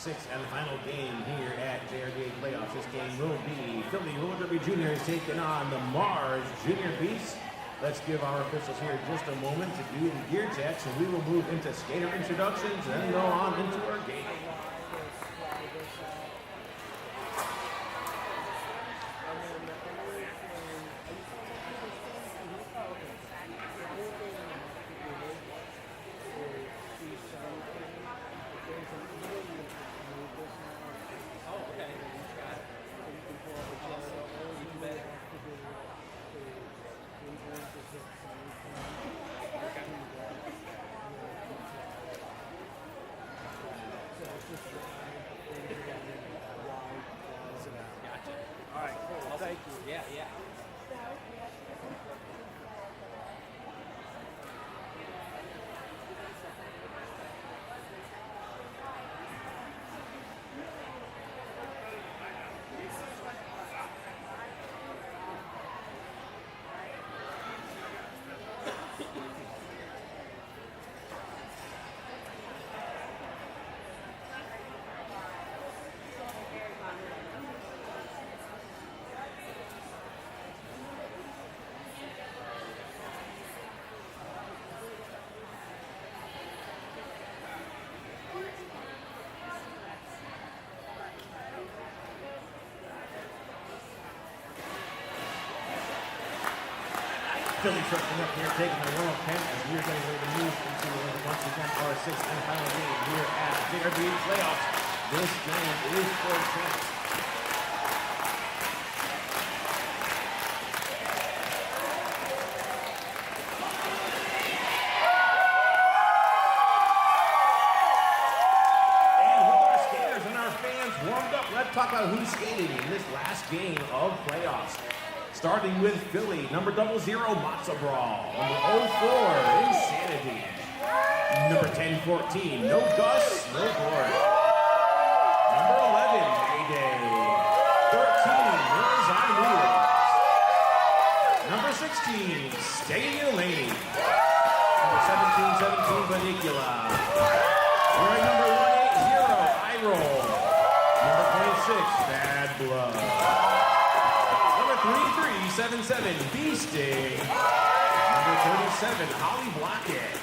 sixth and final game here at JRDA Playoffs. This game will be Philly Roller Derby Juniors taking on the Mars Junior Beasts. Let's give our officials here just a moment to do the gear checks, and we will move into skater introductions and then go on into our game. All right, cool. Well, thank you. Yeah. Philly circling up here, taking the World Pen as we're getting ready to move into once again our sixth and final game here at JRDA Playoffs. This game is for champs. And with our skaters and our fans warmed up, let's talk about who's skating in this last game of playoffs. Starting with Philly, number 00, Matzo Brawl. Number 04, Insanity. Number 10-14, No Gus, No Glory. Number 11, Mayday. 13, Arizona Wheels. Number 16, Stay Lane. Number 17, Vanicula. Wearing number 180, I Roll. Number 26, Bad Blood. 3377 Beasting. Number 37 Holly Blackett.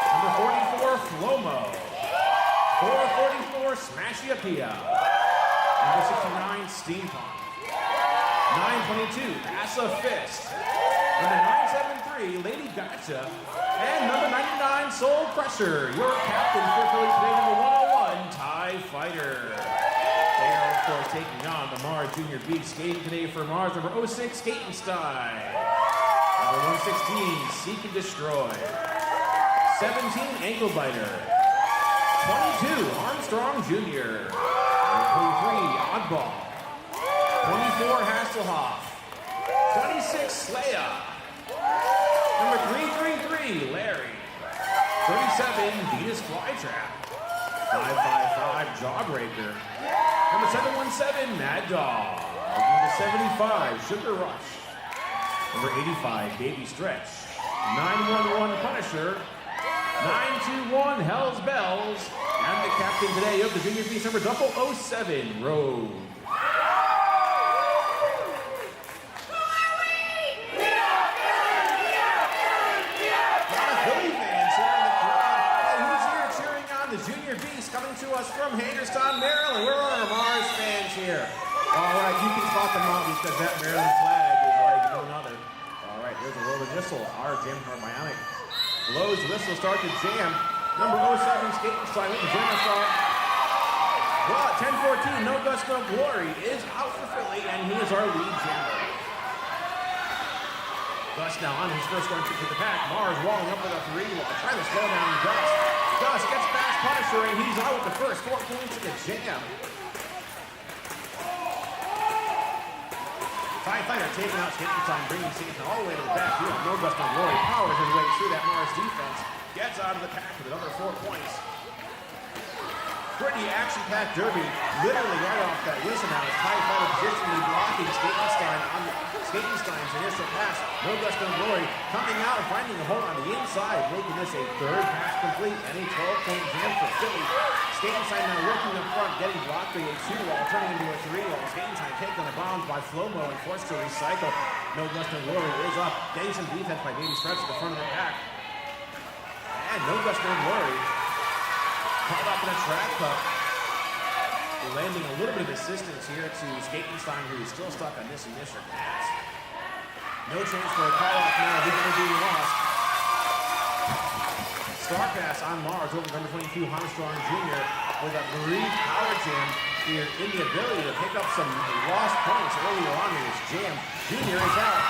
Number 44 Flomo. 444 Smashy Apia. Number 69 Steampunk. 922 Assa Fist. Number 973 Lady Gotcha. And number 99 Soul Crusher. Your captain for Philly today, number 101 TIE Fighter. They are, of course, taking on the Mars Junior Beast. Skating today for Mars, number 06, Skatenstein. Number 116, Seek and Destroy. 17, Ankle Biter. 22, Armstrong Jr. Number 23, Oddball. 24, Hasselhoff. 26, Slaya. Number 333, Larry. 37, Venus Flytrap. 555, Jawbreaker. Number 717, Mad Dog. Number 75, Sugar Rush. Number 85, Baby Stretch. 911, Punisher. 921, Hell's Bells. And the captain today of the Junior Beast, number 007, Rogue. The Junior Beast coming to us from Hagerstown, Maryland. Where are our Mars fans here? All right, you can spot them out because that Maryland flag is like no other. All right, there's a roll of whistle. Our jam card bionic blows the whistle, start the jam. Number 07, Skatenstein with the jam start. Well, 10-14, No Gus, No Glory is out for Philly, and he is our lead jammer. Gus now on his first going to the pack. Mars walling up with a 3 wall, trying to slow down Gus. Gus gets past Punisher, and he's out with the first 4 points of the jam. TIE Fighter taking out Skatenstein, bringing Satan all the way to the back. No Gus, No Glory powers his way through that Mars defense. Gets out of the pack with another 4 points. Pretty action-packed derby, literally right off that whistle now as TIE Fighter positionally blocking Skatenstein's initial pass. No Gusto Glory coming out and finding a hole on the inside, making this a third pass complete and a 12-point jam for Philly. Skatenstein now working up front, getting blocked by a 2-wall, turning into a 3-wall. Skatenstein taken on the bounds by Flomo and forced to recycle. No Gusto Glory is up, getting some defense by Baby Stretch at the front of the pack. And No Gusto Glory caught up in a track cut, landing a little bit of assistance here to Skatenstein, who is still stuck on this initial pass. No chance for a call-off now. He's going to be lost. Star pass on Mars over number 22, Armstrong Jr. with a brief power jam here in the ability to pick up some lost points earlier on in this jam. Jr. is out.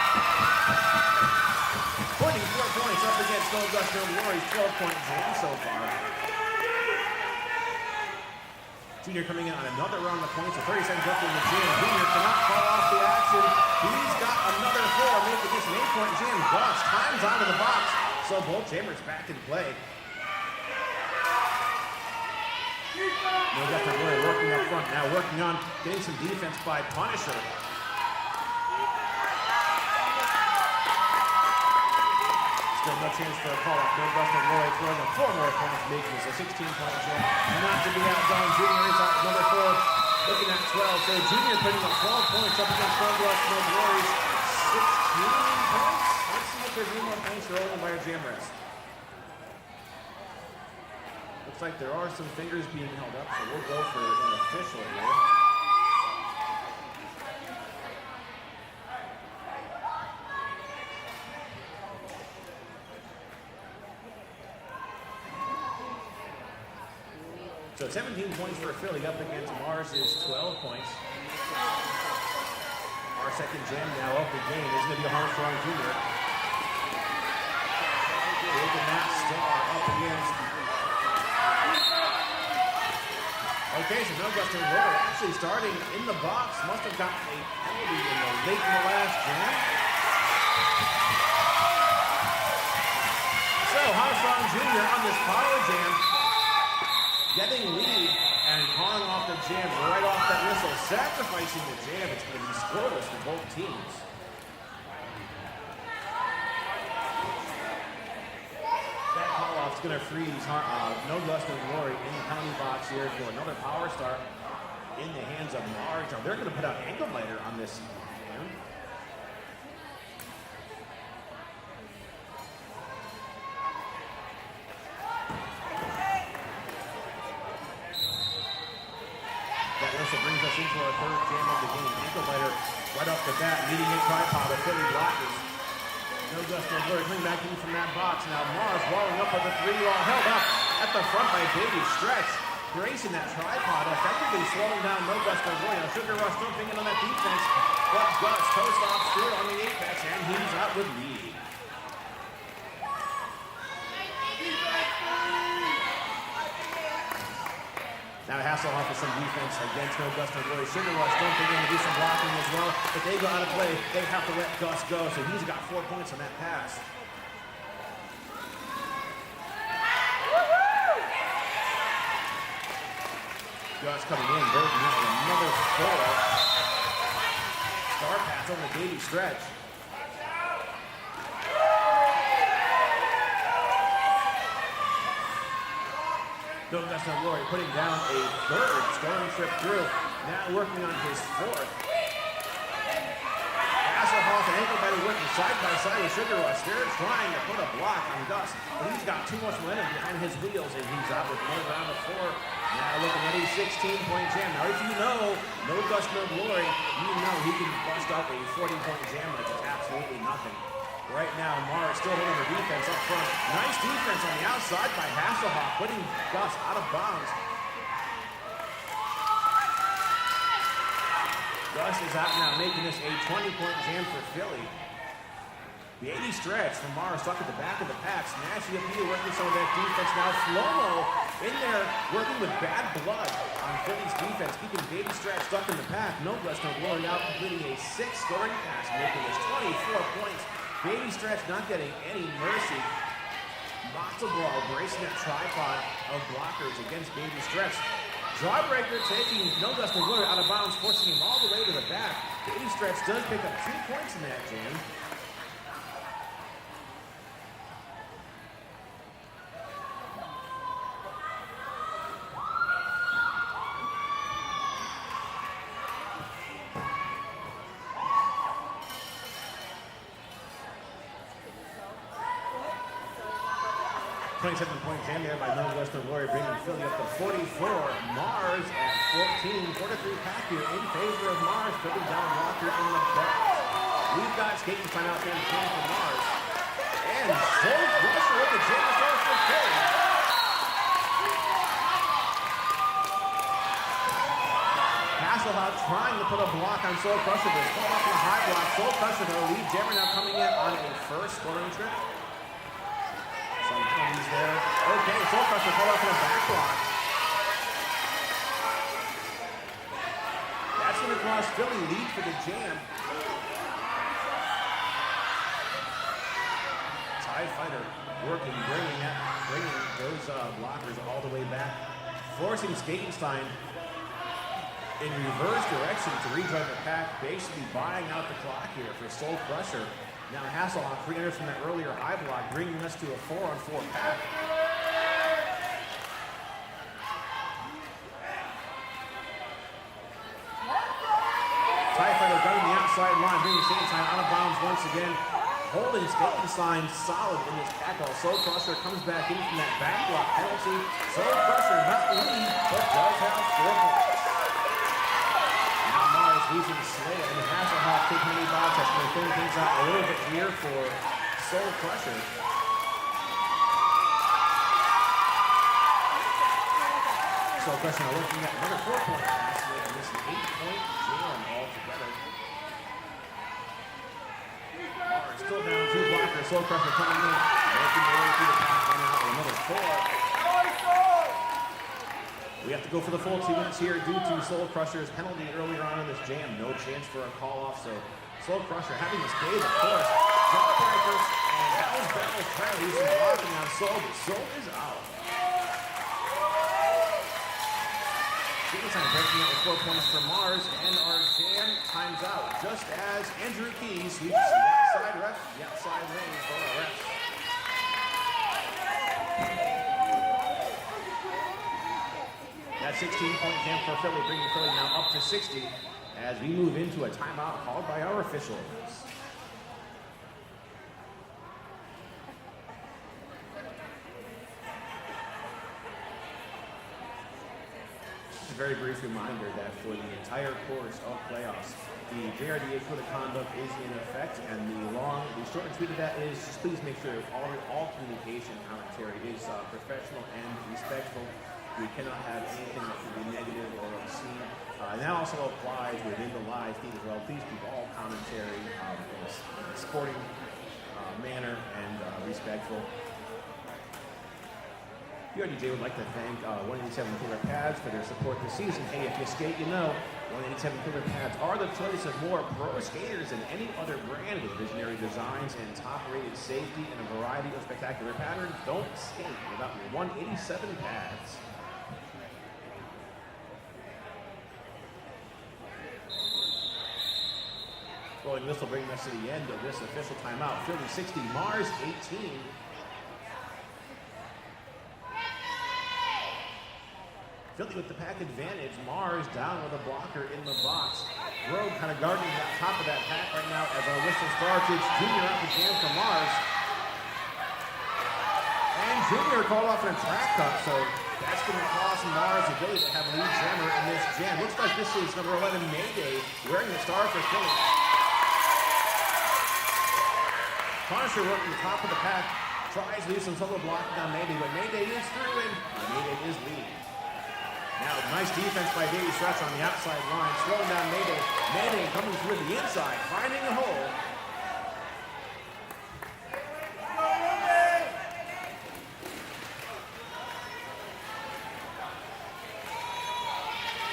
24 points up against No Gusto Glory's 12-point jam so far. Junior coming in on another round of points with 30 seconds left in the jam. Junior cannot call off the action. He's got another 4, making this an 8-point jam. Gus times out of the box, so both jammers back in play. No Gusto Glory working up front, now working on getting some defense by Punisher. Still no chance for a call-off. No Gusto Glory throwing up 4 more points, making this a 16-point jam. Not to be outdone. Junior is out number 4, looking at 12. So Junior putting up 12 points up against No Gusto Glory's 16 points. Let's see if there's any more points rolling by our jam rest. Looks like there are some fingers being held up, so we'll go for an official here. So 17 points for Philly up against Mars is 12 points. Our second jam now up the game is going to be Armstrong Jr. Taking that star up against. Okay, so No Gusto Glory actually starting in the box. Must have gotten a penalty late in the last jam. So Armstrong Jr. on this power jam, getting lead and calling off the jam right off that whistle, sacrificing the jam. It's going to be scoreless for both teams. That call-off is going to freeze No Gusto Glory in the penalty box here for another power start in the hands of Mars. Now they're going to put out ankle biter on this jam. So brings us into our third jam of the game. Ankle biter right off the bat, leading in tripod of Philly blockers. No Gusto Glory coming back in from that box. Now Mars walling up with a 3-wall, held up at the front by Baby Stretch. Gracing that tripod, effectively slowing down No Gusto Glory. Now Sugar Rush jumping in on that defense, but Gus toast off through on the apex, and he's out with lead. Now Hasselhoff with some defense against No Gusto Glory. Sugar Rush jumping in to do some blocking as well. But they go out of play. They have to let Gus go. So he's got 4 points on that pass. Gus coming in, breaking out with another 4. Star pass over to Baby Stretch. No Gusto Glory putting down a 3rd scoring trip through. Now working on his 4th. Hasselhoff and ankle biter working side by side with Sugar Rush. They're trying to put a block on Gus, but he's got too much momentum behind his wheels, and he's out with another round of 4. Now looking at a 16-point jam. Now if you know No Gusto Glory, you know he can bust up a 40-point jam like it's absolutely nothing. Right now, Mars still holding the defense up front. Nice defense on the outside by Hasselhoff, putting Gus out of bounds. Gus is out now, making this a 20-point jam for Philly. The 80 stretch from Mars stuck at the back of the pack. Snatching up here, working some of that defense. Now Flomo in there, working with bad blood on Philly's defense, keeping Baby Stretch stuck in the pack. No Gusto Glory now completing a 6th scoring pass, making this 24 points. Baby Stretch not getting any mercy. Matzo Ball bracing that tripod of blockers against Baby Stretch. Jawbreaker taking no Dustin Glory out of bounds, forcing him all the way to the back. Katie Stretch does pick up 2 points in that jam. .7 jam there by no Dustin Glory, bringing Philly up to 44. Mars at 14. 4-3 pack here in favor of Mars, putting down Walker in the back. We've got skating timeout there for Mars. And Soul Crusher with the jam start for Philly. Hasselhoff trying to put a block on Soul Crusher, but it's caught off in a high block. Soul Crusher, the lead jammer now coming in on a first scoring trip. Some penalties there. Okay, Soul Crusher caught off in a back block. That's going to cross Philly lead for the jam. TIE Fighter working, bringing those blockers all the way back, forcing Skatenstein in reverse direction to redrive the pack, basically buying out the clock here for Soul Crusher. Now Hasselhoff re-enters from that earlier high block, bringing us to a 4-on-4 pack. TIE Fighter gunning the outside line, bringing Skatenstein out of bounds once again. Holding Skatenstein solid in this tackle. Soul Crusher comes back in from that back block penalty. Soul Crusher not lead, but does have 4 points. Losing Slade and Hasselhoff taking any box. That's going to thin things out a little bit here for Soul Crusher. Soul Crusher now looking at another 4-point pass, making this an 8-point jam altogether. Mars still down 2 blockers. Soul Crusher coming in, making their way through the pass right now with another 4. We have to go for the full 2 minutes here due to Soul Crusher's penalty earlier on in this jam. No chance for a call-off, so Soul Crusher having this game, of course. Jawbreaker, and that was Battles trying to do some blocking on Soul, but Soul is out. Skatenstein breaking out with 4 points for Mars, and our jam times out, just as Andrew Key sweeps the outside lane for our refs. That 16-point jam for Philly, bringing Philly now up to 60 as we move into a timeout called by our officials. Just a very brief reminder that for the entire course of playoffs, the JRDA Code of Conduct is in effect, and the short and sweet of that is just please make sure all communication commentary is professional and respectful. We cannot have anything that could be negative or obscene. And that also applies within the live feed as well. Please keep all commentary in a sporting manner and respectful. JRDA would like to thank 187 Killer Pads for their support this season. Hey, if you skate, you know 187 Killer Pads are the choice of more pro skaters than any other brand with visionary designs and top-rated safety and a variety of spectacular patterns. Don't skate without your 187 pads. And this will bring us to the end of this official timeout. Philly 60, Mars 18. Philly with the pack advantage. Mars down with a blocker in the box. Grove kind of guarding the top of that pack right now as our whistle starts. It's Junior out the jam for Mars. And Junior called off in a track cut, so that's going to cost Mars the ability to have a lead jammer in this jam. Looks like this is number 11, Mayday, wearing the star for Philly. Punisher working the top of the pack, tries to leave some solo blocking on Mayday, but Mayday is through and Mayday is leading. Now, nice defense by Davey Stretch on the outside line, slowing down Mayday. Mayday coming through the inside, finding a hole.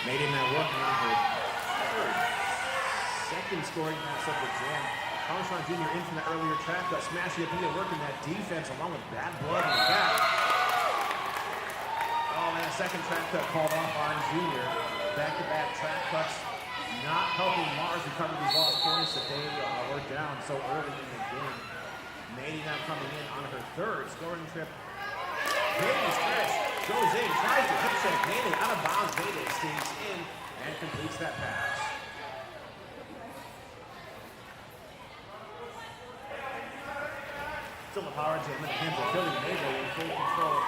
Mayday now working on her second scoring pass of the jam. Armstrong Jr. in from the earlier track, got smashing up into working that defense along with bad blood in the back. Oh, and a second track cut called off on Junior. Back-to-back track cuts not helping Mars recover these lost points that they were down so early in the game. Mady now coming in on her third scoring trip. Mady stretch, goes in, tries to hip check. Mady out of bounds. Mady stays in and completes that pass. Still the power jam in the hands of Philly. Mady in full control.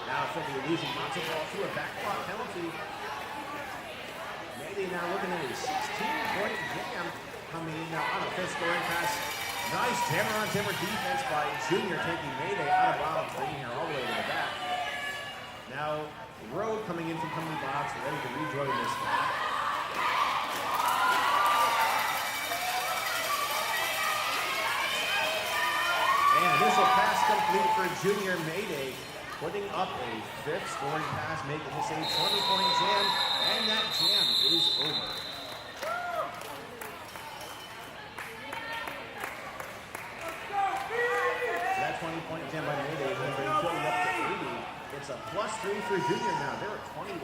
Now Philly losing lots of ball to a backclock penalty. Mady now looking at a 16-point jam coming in now on a fifth scoring pass. Nice jammer-on-jammer defense by Junior, taking Mady out of bounds, bringing her all the way to the back. Now Road coming in from coming box, ready to rejoin this back. And initial pass complete for Junior. Mady putting up a fifth scoring pass, making this a 20-point jam, and that jam is over. So that 20-point jam by Mady has been filling up to 80. It's a +3 for Junior now. They're at 21.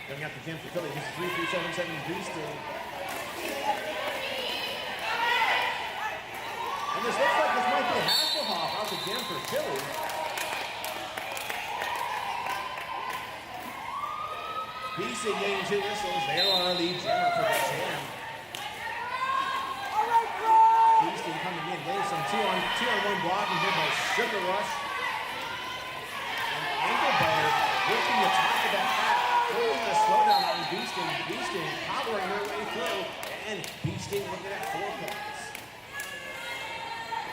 Going out the jam for Philly. This is 3-3-7-7 Beasting. And this looks like this might be Hasselhoff out the jam for Philly. Beasting getting 2 whistles. They're on our lead jammer for the jam. Beasting coming in, laying some two-on-one blocking here by Sugar Rush. And ankle biter working the top of that pack. Pulling a slowdown on Beasting. Beasting powering her way through. And Beasting looking at 4 points.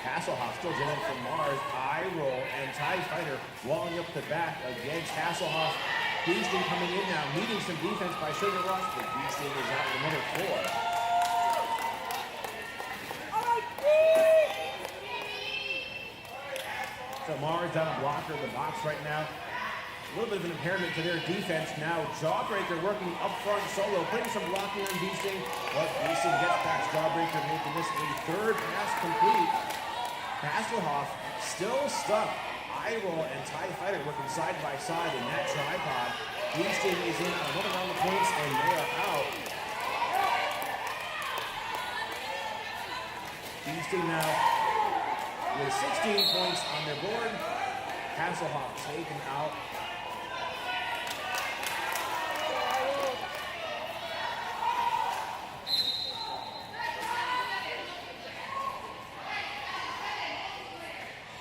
Hasselhoff still jamming from Mars. Eye roll and tie fighter walling up the back against Hasselhoff. Beasting coming in now, meeting some defense by Sugar Rush, but Beasting is out with another 4. So Mars down a blocker in the box right now. A little bit of an impairment to their defense now. Jawbreaker working up front solo, putting some blocking on Beasting, but Beasting gets past Jawbreaker, making this a third pass complete. Hasselhoff still stuck. Eye roll and tie fighter working side by side in that tripod. Beasting is in another round of points and they are out. Beasting now with 16 points on their board. Hasselhoff taken out.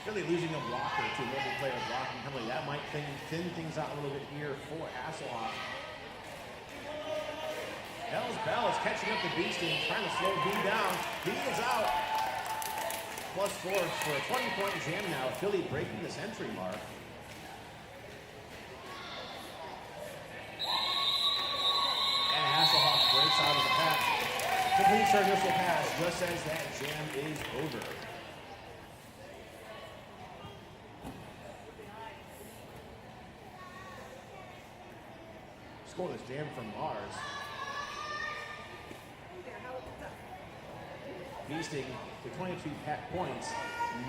Philly losing a blocker to a local player blocking heavily. That might thin things out a little bit here for Hasselhoff. Bell's Bell is catching up to Beasting, trying to slow B down. B is out. +4 for a 20-point jam now. Philly breaking the century mark. And Hasselhoff breaks out of the pack. Completes her initial pass just as that jam is over. Scoreless jam from Mars. Beasting to 22 points,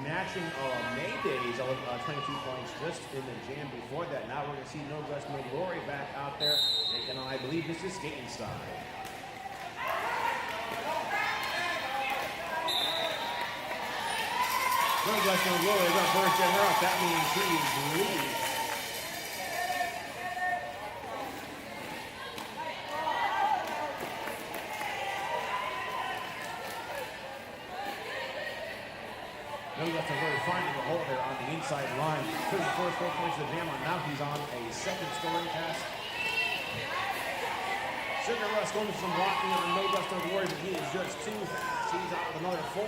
matching Mayday's 22 points just in the jam before that. Now we're going to see No Rest, No Glory back out there. And I believe this is skating style. No Rest, No Glory is our first jammer up. That means he is leading. No Rest, No Glory finding a hole there on the inside line. Putting the first 4 points of the jam on. Now he's on a second scoring pass. Sugar Rush going to some blocking on No Rest, No Glory, but he is just too fast. He's out with another 4.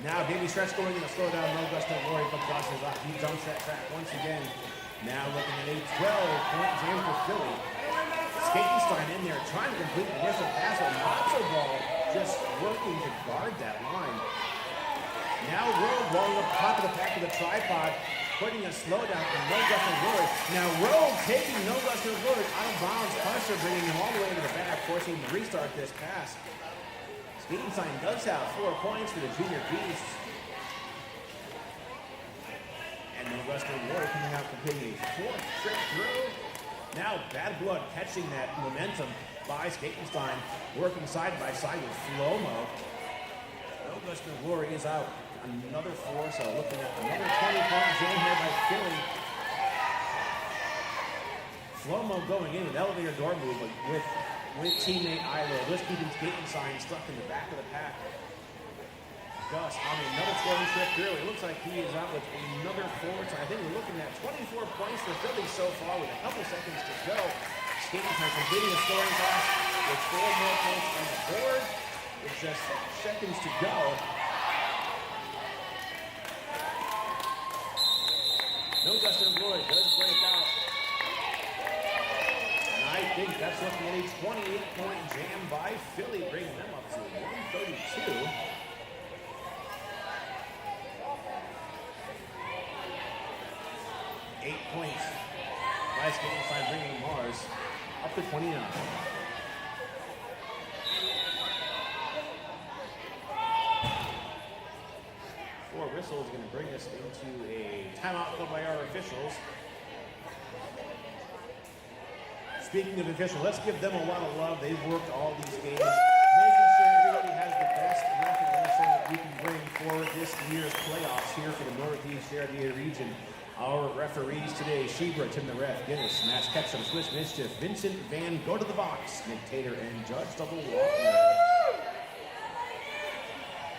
Now Baby Stretch going in to slow down No Rest, No Glory, but crosses out. He jumps that track once again. Now looking at a 12-point jam for Philly. Skatenstein in there trying to complete the initial pass, but Matzo Ball just working to guard that line. Now Rogue rolling up top of the pack with a tripod, putting a slowdown on No Guster Willard. Now Rogue taking No Guster Willard out of bounds. Parser bringing him all the way to the back, forcing him to restart this pass. Skatenstein does have 4 points for the Junior Beasts. And No Guster Willard coming out completing a 4th trip through. Now Bad Blood catching that momentum by Skatenstein, working side by side with Flomo. No Guster Willard is out. Another 4, so looking at another 20-point jam here by Philly. Flomo going in with elevator door move with teammate Ilo, just keeping Skatenstein stuck in the back of the pack. Gus on another scoring trip through. It looks like he is out with another 4, so I think we're looking at 24 points for Philly so far with a couple seconds to go. Skatenstein completing a scoring pass with 4 more points on the board with just seconds to go. No Guster Lloyd does break out. And I think that's looking at a 28-point jam by Philly, bringing them up to 132. 8 points by Skatenstein, bringing Mars up to 29. Whistle is going to bring us into a timeout called by our officials. Speaking of officials, let's give them a lot of love. They've worked all these games, making sure everybody has the best recognition that we can bring for this year's playoffs here for the Northeast JRDA region. Our referees today: Shebra, Tim the Ref, Guinness, Smash Ketchum, Swiss Mischief, Vincent Van, Go to the Box, Nick Tater, and Judge Double Walker.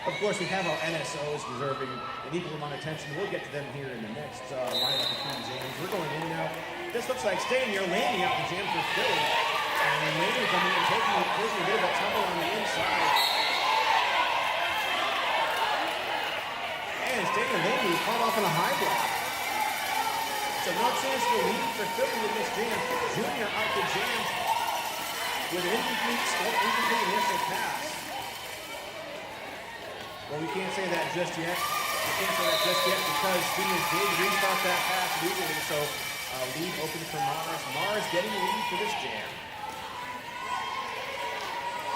Of course, we have our NSOs deserving an equal amount of attention. We'll get to them here in the next lineup between jams. We're going in now. This looks like staying here, Laney out the jam for Philly. And Laney coming in, taking a bit of a tumble on the inside. And staying here, Laney caught off in a high block. So no chance for lead for Philly in this jam. Junior out the jam with an incomplete initial pass. Well, we can't say that just yet. Because Junior did restart that pass legally, so lead open for Mars. Mars getting the lead for this jam.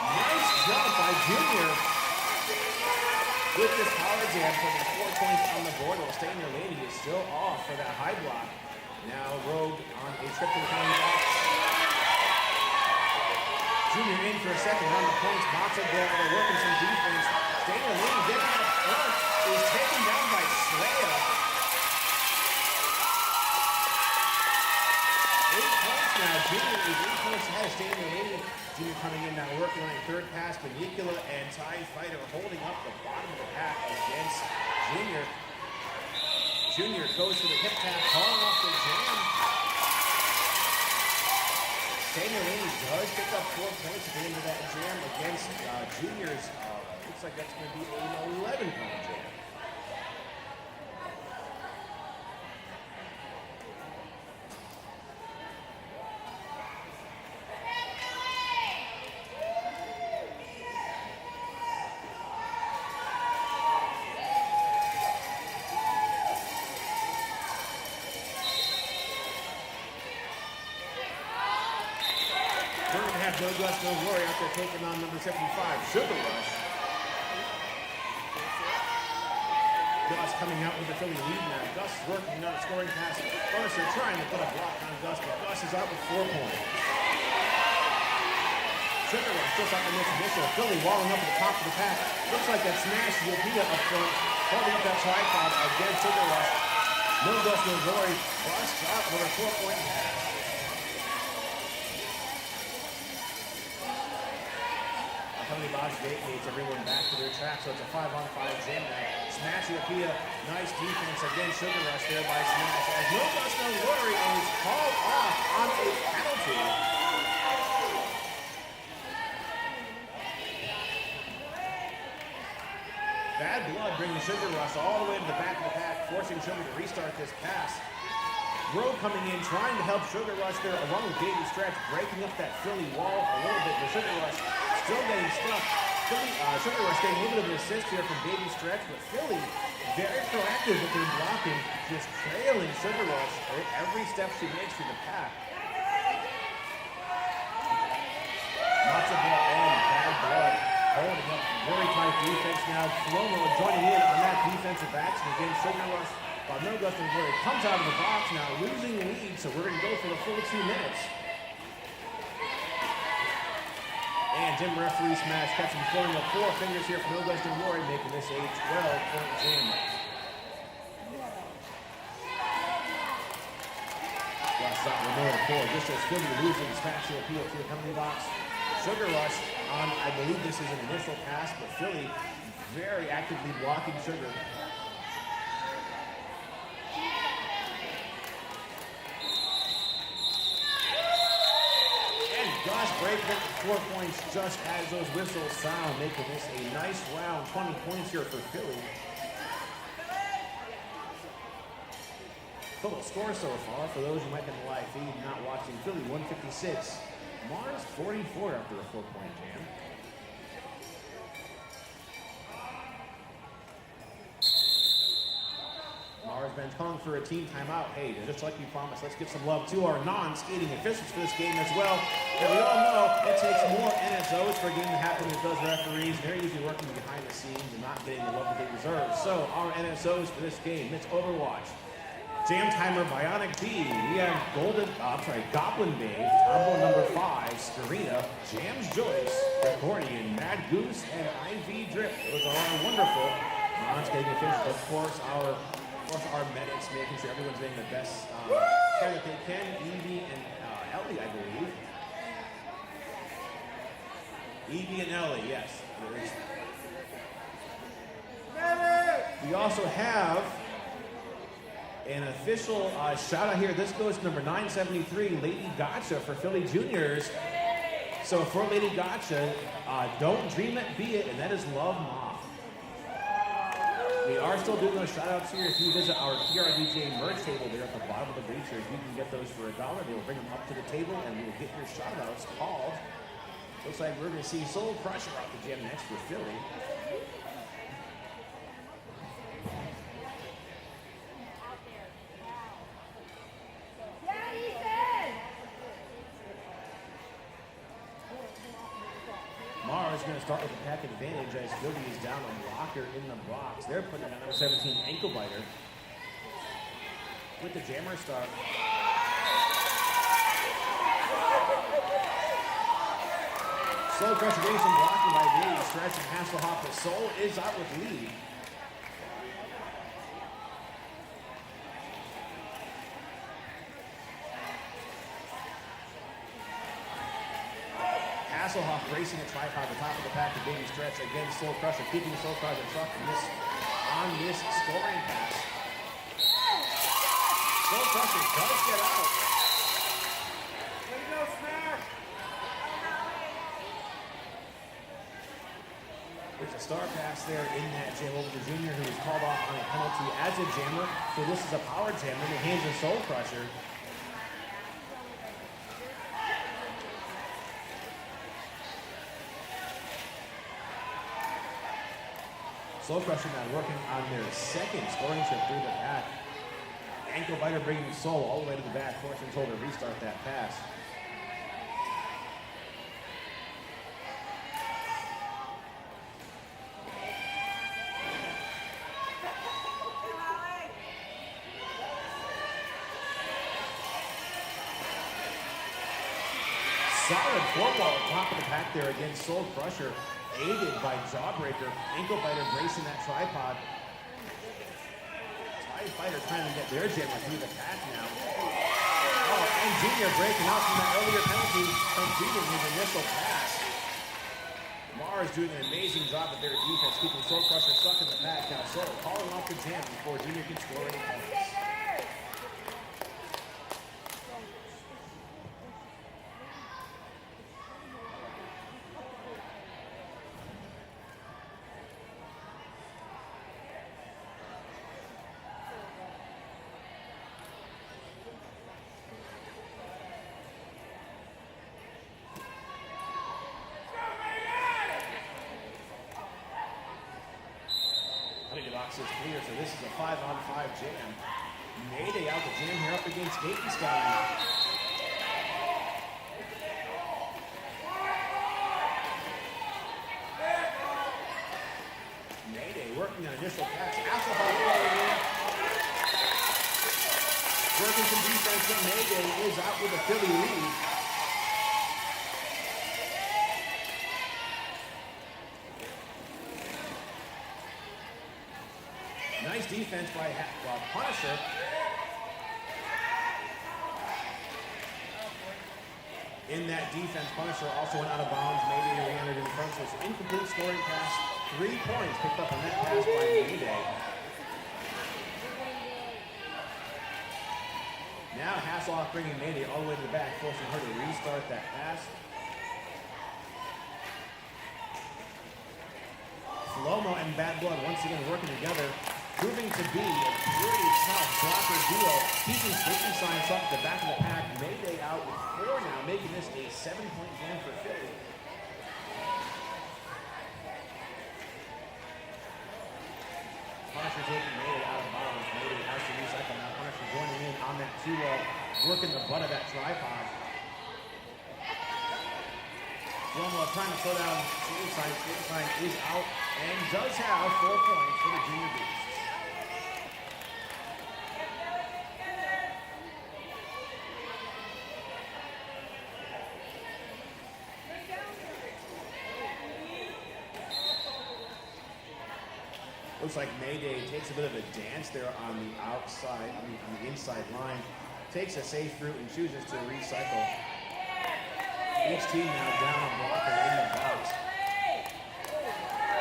Nice jump by Junior with this power jam, putting 4 points on the board while Stainer Laney is still off for that high block. Now Rogue on a trip to the box. Junior in for a second on the points. Matzo Ball, they're working some defense. Stainer Laney getting up front, is taken down by Slaya. 8 points now. Junior is 8 points ahead of Stainer Laney. Junior coming in now, working on a third pass. Benicula and Ty Fighter holding up the bottom of the pack against Junior. Junior goes to the hip tap, calling off the jam. Stainer Laney does pick up 4 points at the end of that jam against Junior's. Looks like that's going to be an 11-point jam. We're going to have No Gus, No Worry out there taking on number 75, Sugar Rush. Gus coming out with the Philly lead now. Gus working on a scoring pass. Mercer trying to put a block on Gus, but Gus is out with 4 points. Sugar Rush just out in this initial. Philly walling up at the top of the pack. Looks like that smash Yopia up front, holding up that tripod against Sugar Rush. No Gus, No Worry. Busts out with a 4-point pass. Tony Bosch vacates everyone back to their track, so it's a 5-on-5 jam now. Smash Yopia, nice defense against Sugar Rush there by Smash. As No Gus, No Worry, and he's called off on a penalty. Bad Blood bringing Sugar Rush all the way to the back of the pack, forcing Sugar to restart this pass. Grow coming in, trying to help Sugar Rush there, along with Baby Stretch, breaking up that Philly wall a little bit, but Sugar Rush still getting stuck. Sugar Rush getting a little bit of an assist here from Baby Stretch, but Philly very proactive with their blocking, just trailing Sugar Rush every step she makes through the pack. Matzo ball and bad blood, holding up very tight defense now. Flomo joining in on that defensive action against Sugar Rush. While No Gustin Glory comes out of the box now, losing lead, so we're going to go for the full 2 minutes. And Jim referee smash, catching throwing up 4 fingers here for No Gustin Glory, making this a 12-point jam. Last shot, Ramona to 4, just as Philly losing spatula appeal to the penalty box. Sugar Rush on, I believe this is an initial pass, but Philly very actively blocking Sugar. Breaking up to 4 points just as those whistles sound, making this a nice round. 20 points here for Philly. Total score so far, for those who might be in the live feed not watching, Philly 156, Mars 44 after a 4-point jam. Mars been calling for a team timeout. Hey, just like we promised, let's give some love to our non-skating officials for this game as well. And we all know it takes more NSOs for a game to happen with those referees. They're usually working behind the scenes and not getting the love that they deserve. So our NSOs for this game, it's Overwatch, Jam Timer, Bionic B. We have Goblin Dave, Turbo number 5, Scarina, Jams Joyce, Accordion, Mad Goose, and IV Drip. Those are our wonderful non-skating officials. Of course, our medics, making sure everyone's getting the best care that they can. Evie and Ellie, I believe. Evie and Ellie, yes. We also have an official shout out here. This goes to number 973, Lady Gotcha for Philly Juniors. So for Lady Gotcha, don't dream it, be it, and that is Love Mom. We are still doing those shout-outs here. If you visit our JRDA merch table there at the bottom of the bleachers, you can get those for $1. They will bring them up to the table, and we'll get your shout-outs called. Looks like we're going to see Soul Crusher out the gym next for Philly. Mars going to start with the pack advantage as Philly is down a blocker in the box. They're putting on number 17 ankle biter with the jammer start. Soul Crusher getting some blocking by Baby Stretch and Hasselhoff, but Soul is out with lead. Hasselhoff racing a tripod at the top of the pack to Baby Stretch against Soul Crusher, keeping Soul Crusher truck on this scoring pass. Soul Crusher does get out. Way to go, Smack! There's a star pass there in that jam over to Junior, who was called off on a penalty as a jammer. So this is a power jam in the hands of Soul Crusher. Soul Crusher now working on their second scoring trip through the pack. Ankle biter bringing Soul all the way to the back, forcing Soul to restart that pass. Solid four ball at top of the pack there against Soul Crusher, aided by Jawbreaker. Ankle biter bracing that tripod. Fighter trying to get their jammer through the pack now. Oh, and Junior breaking out from that earlier penalty, completing his initial pass. Mars doing an amazing job of their defense, keeping Soul Crusher stuck in the pack. Now Soul calling off the jam before Junior can score any points. box is clear, so this is a 5-on-5 jam. Mayday out the jam here up against Gatenstein. Mayday working on initial pass. Working some defense, but Mayday is out with a Philly lead. Nice defense by Punisher. In that defense, Punisher also went out of bounds. Mayday re-entered in front, so it's an incomplete scoring pass. 3 points picked up on that pass by Mayday. Now Hasselhoff bringing Mayday all the way to the back, forcing her to restart that pass. Flomo and Bad Blood once again working together, proving to be a pretty tough blocker duo, keeping Gatenstein up at the back of the pack. Mayday out with 4 now, making this a 7-point jam for Philly. Punisher taking Mayday out of bounds. Mayday has to recycle now. Punisher joining in on that 2-0, working the butt of that tripod. Flomo trying to slow down Gatenstein. Gatenstein is out and does have 4 points for the Junior Beasts. Looks like Mayday takes a bit of a dance there on the outside, on the inside line. Takes a safe route and chooses to recycle. Each team now down a blocker in the box.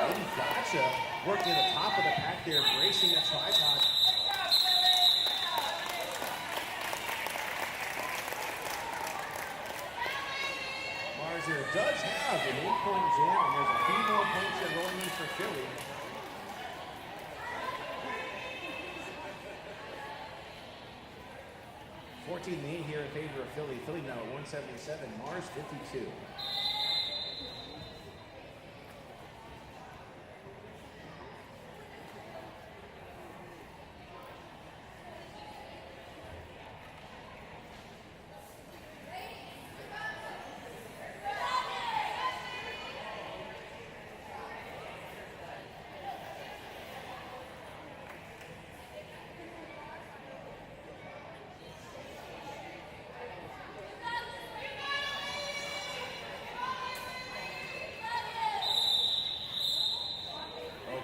Lady Gotcha working at the top of the pack there, bracing the tripod. Marzer does have an 8-point jam, and there's a few more points that rolling in for Philly. (14-8) here in favor of Philly. Philly now at 177, Mars 52.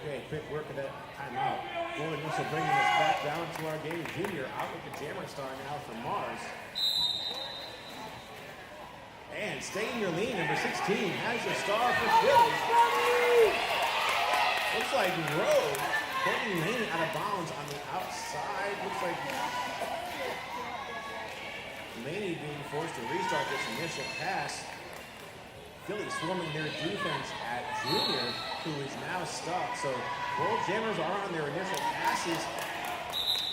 Okay, quick work of that timeout. Golden Whistle bringing us back down to our game. Junior out with the Jammer Star now for Mars. And staying your lead, number 16 has a star for Philly. Looks like Rogue putting Laney out of bounds on the outside. Looks like Laney being forced to restart this initial pass. Philly swarming their defense at Junior, who is now stuck. So both Jammers are on their initial passes,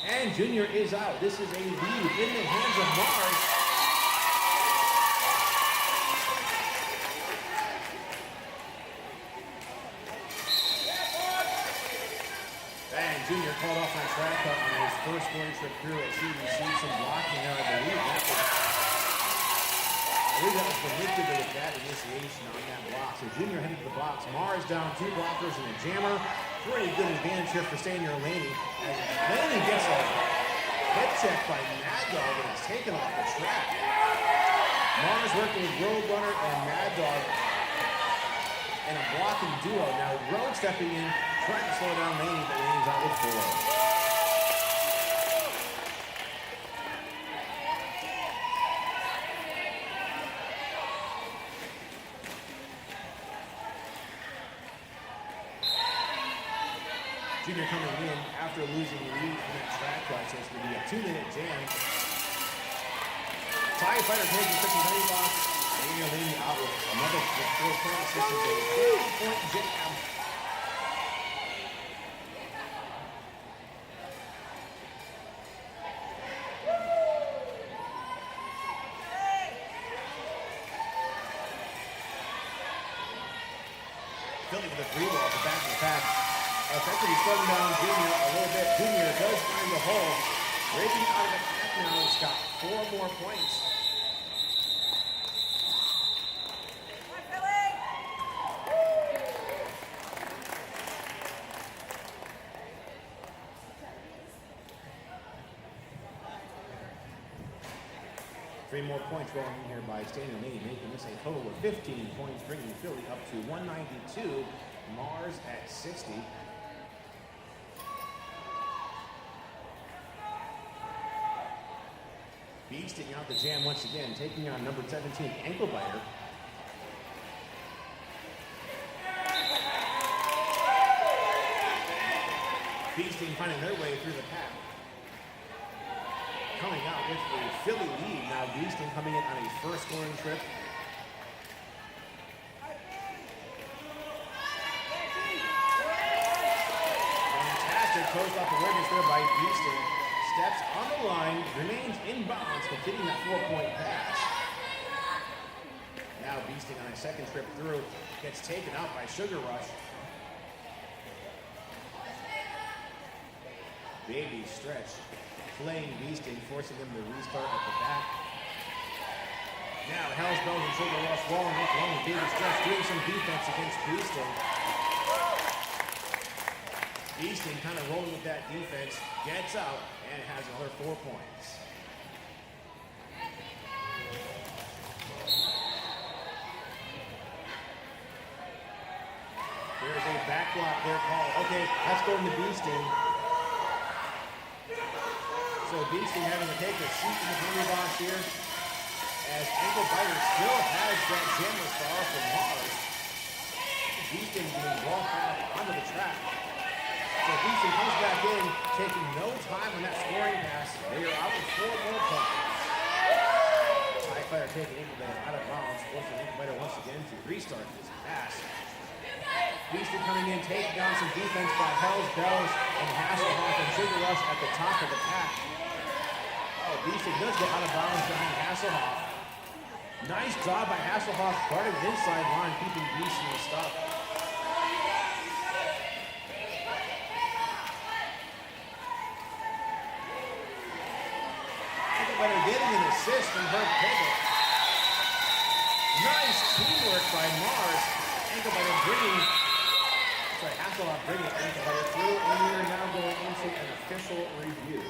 and Junior is out. This is a lead in the hands of Mars. And Junior called off on track cut on his first scoring trip through as he received some blocking there, I believe. I believe that was manipulated that initiation on that block. So Junior headed to the box. Mars down 2 blockers and a jammer. Pretty good advantage here for Stanier Laney. As Laney gets a head check by Mad Dog and it's taken off the track. Mars working with Road Runner and Mad Dog in a blocking duo. Now Road stepping in, trying to slow down Laney, but Laney's out with 4. Junior coming in after losing the lead in that track cut, so it's going to be a 2-minute jam. TIE Fighter taking 50 penny block. Daniel Laney out with another 4 points. This is a 30-point jam. Philly with a 3-ball at the back of the pack. Effectively slowing down Junior a little bit. Junior does find the hole. Racing out of the pack now. He's got 4 more points. 3 more points going in here by Daniel Nady, making this a total of 15 points, bringing Philly up to 192. Mars at 60. Beasting out the jam once again, taking on number 17, Ankle Biter. Beasting finding their way through the pack. Coming out with a Philly lead. Now Beasting coming in on a first scoring trip. Fantastic post off awareness there by Beasting. Steps on the line, remains in bounds, completing that 4-point pass. Now Beasting on a second trip through, gets taken out by Sugar Rush. Baby stretch, playing Beasting, forcing them to restart at the back. Now Hell's Bells and Sugar Rush walling up along with Baby stretch, doing some defense against Beasting. Beasting kind of rolling with that defense, gets out, and has another 4 points. There's a back block there called. Okay, that's going to Beasting. So Beasting having to take a seat in the penalty box here, as Ankle Biter still has that jammer star from Mars. Beasting being walked out onto the track. So Beasting comes back in, taking no time on that scoring pass. They are out with 4 more points. High Fighter taking Ankle Biter out of bounds, forcing Ankle Biter once again to restart this pass. Beasting coming in, taking down some defense by Hell's Bells and Hasselhoff and Sugar Rush at the top of the pack. Oh, Beasting does get out of bounds behind Hasselhoff. Nice job by Hasselhoff, guarding the inside line, keeping Beasting stuck. Ankle getting an assist from Herb Pivot. Nice teamwork by Mars. Ankle Biter bringing, Hasselhoff bringing Ankle Biter through, and we are now going into an official review.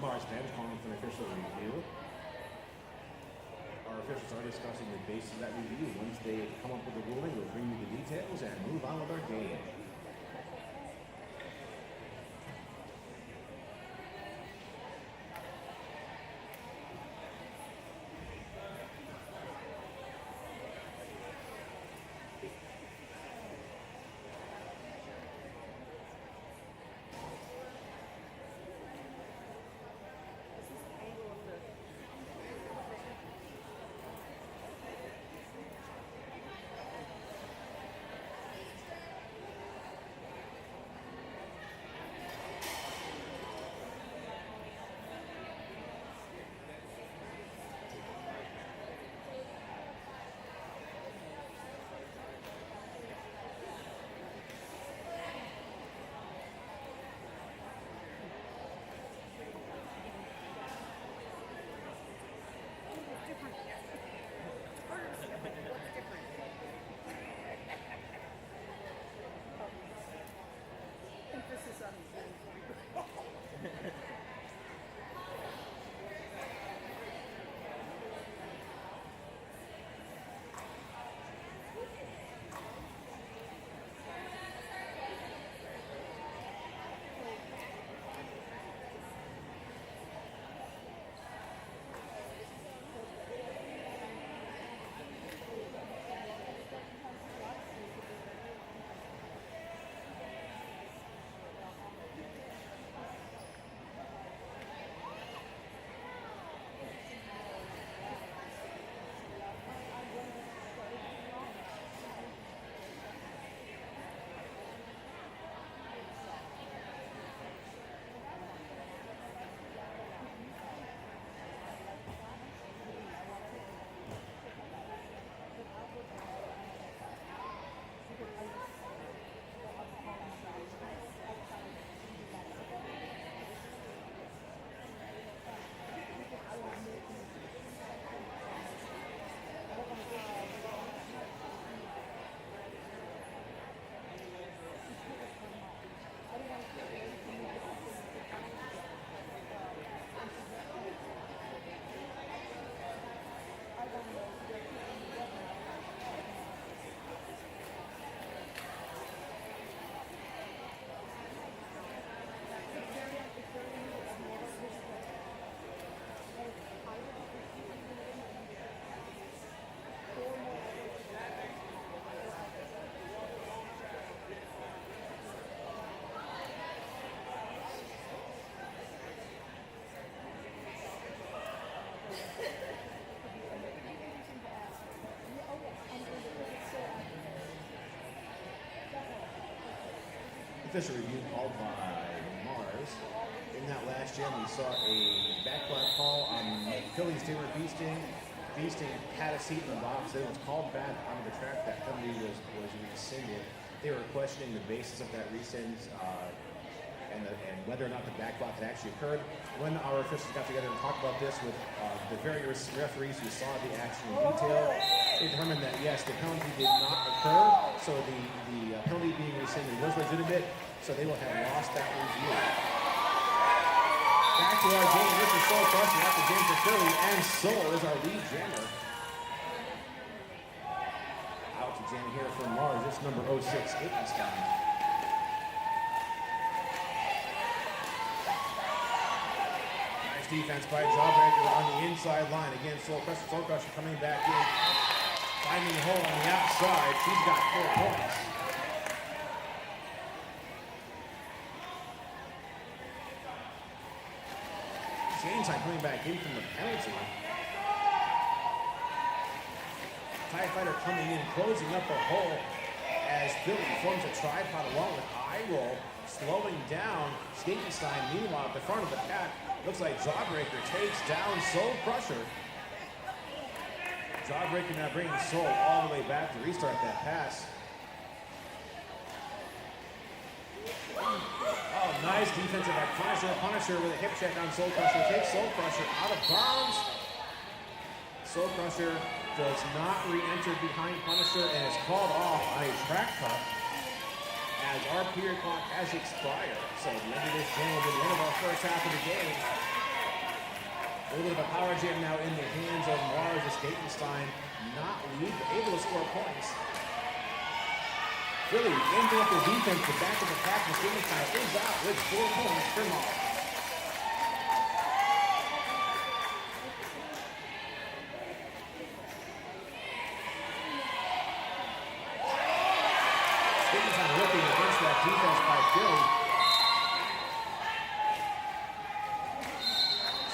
Mars fans calling for an official review. Our officials are discussing the basis of that review. Once they come up with a ruling, we'll bring you the details and move on with our game. Official review called by Mars. In that last jam, we saw a backflip call on Philly's Taylor Beasting. Beasting had a seat in the box. It was called back onto the track. That penalty was rescinded. They were questioning the basis of that rescind and whether or not the backflip had actually occurred. When our officials got together and talked about this with the various referees who saw the action in detail, they determined that yes, the penalty did not occur. So the penalty being rescinded was legitimate. So they will have lost that review. Back to our game. This is Soul Crusher after game for Philly, and Soul is our lead jammer. Out to jam here for Mars. This number 06, Aikenstein. Nice defense by Jawbreaker on the inside line. Again, Soul Crusher coming back in. Finding a hole on the outside. She's got 4 points. Aikenstein coming back in from the penalty. TIE Fighter coming in, closing up a hole as Philly forms a tripod along with eye roll, slowing down Aikenstein. Meanwhile, at the front of the pack, looks like Jawbreaker takes down Soul Crusher. Jawbreaker now bringing Soul all the way back to restart that pass. Oh, nice defensive by Punisher. Punisher with a hip check on Soul Crusher. Takes Soul Crusher out of bounds. Soul Crusher does not re-enter behind Punisher and is called off on a track cut as our period clock has expired. So the end of this jam will be the end of our first half of the game. A little bit of a power jam now in the hands of Mars as Aikenstein not able to score points. Philly ended up the defense, the back of the pack, and Aikenstein is out with 4 points for Mars. Aikenstein looking against that defense by Philly.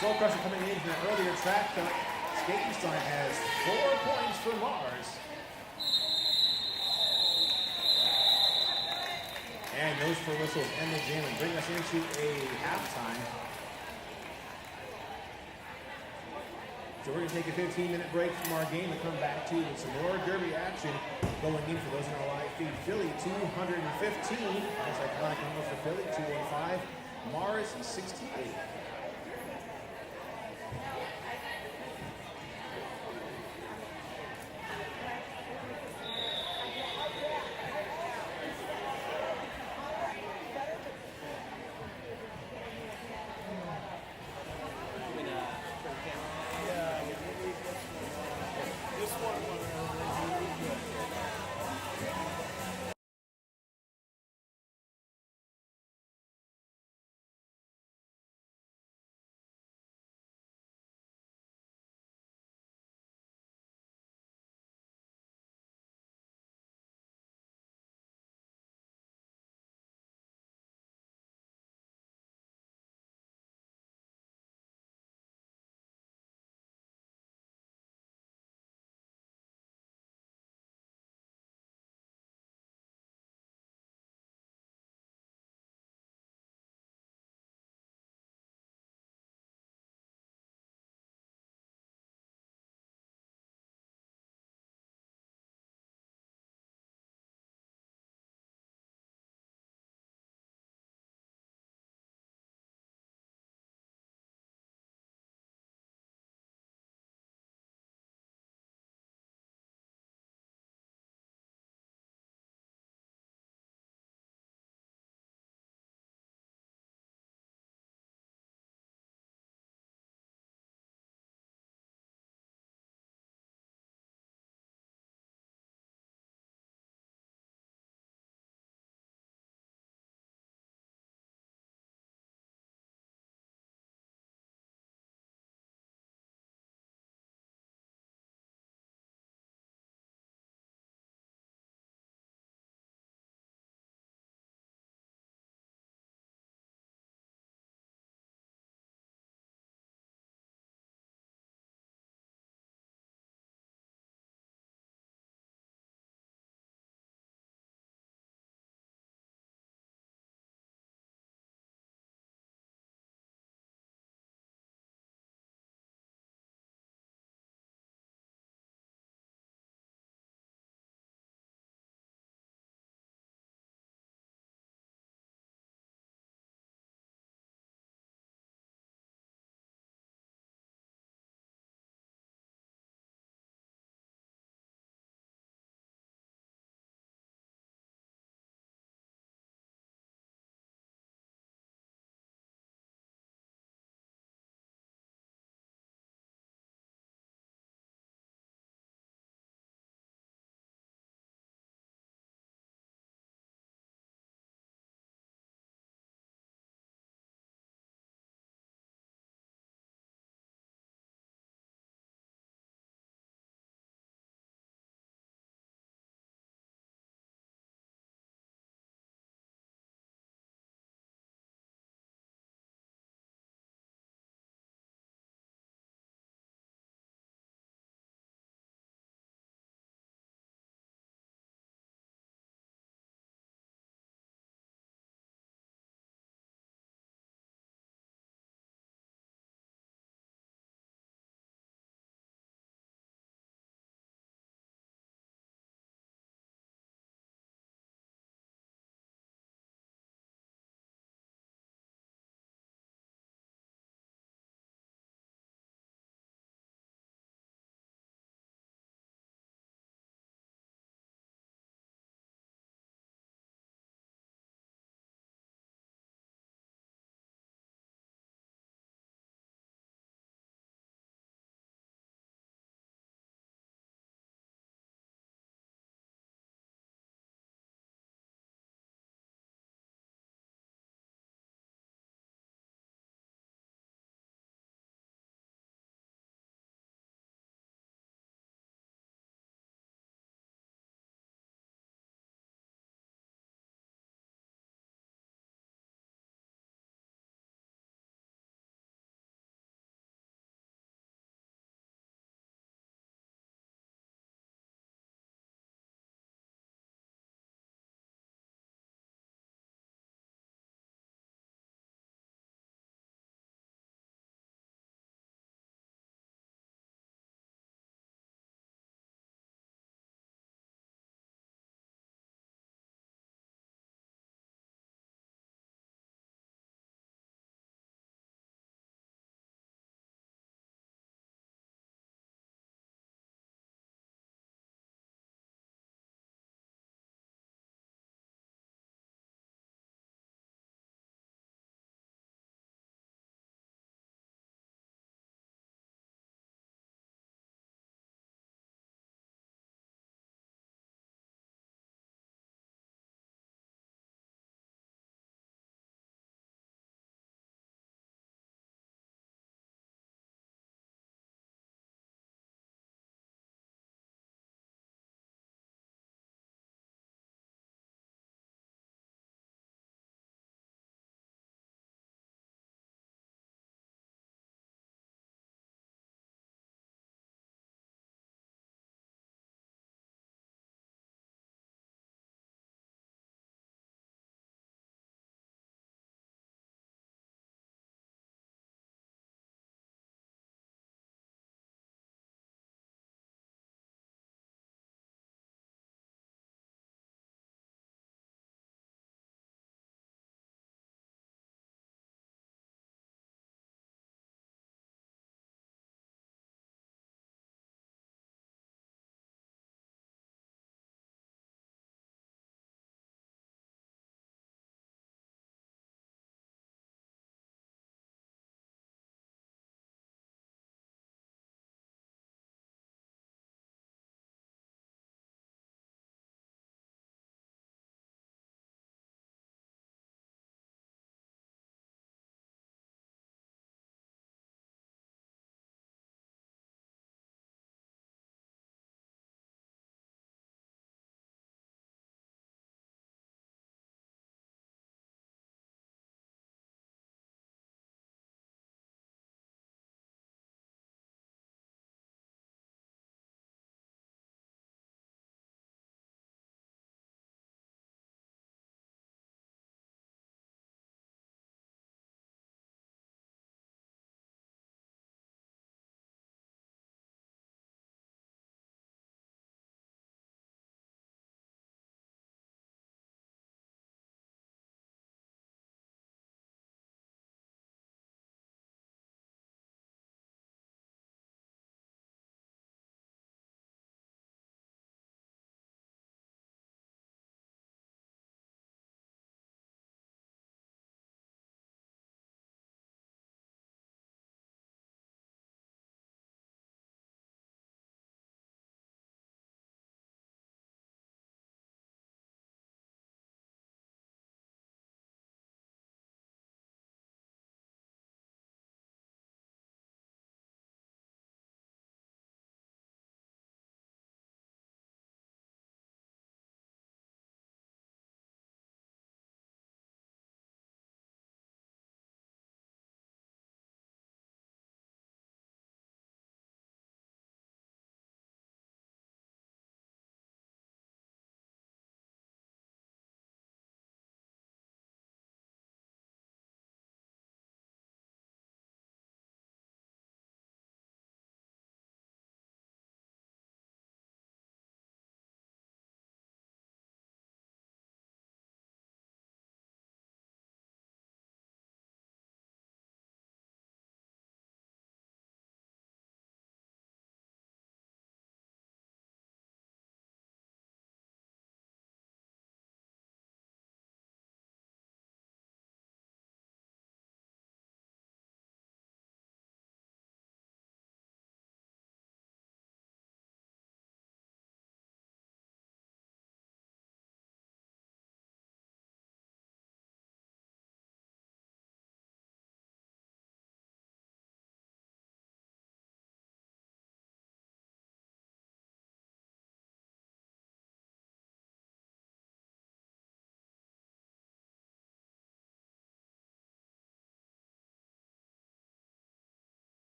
Soul Crusher coming in from an earlier track cut. Aikenstein has 4 points for Mars. And those 4 whistles end the jam and bring us into a halftime. So we're going to take a 15-minute break from our game and come back to with some more Derby action going in for those in our live feed. Philly 215. That's iconic number for Philly, 215. Mars 68.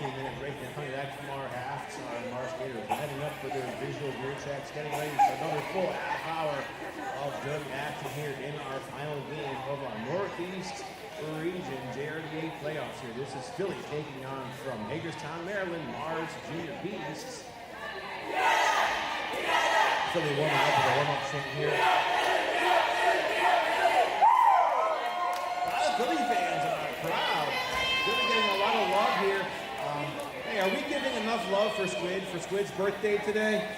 15-minute break and coming back from our half. Our Mars Gators heading up for their visual gear checks, getting ready for another full half hour of good action here in our final game of our Northeast Region JRDA Playoffs here. This is Philly taking on from Hagerstown, Maryland, Mars Junior Beasts. Philly warming up with a warm-up chant here. A lot of Philly fans in our crowd. Really getting a lot of love here. Hey, are we giving enough love for Squid for Squid's birthday today?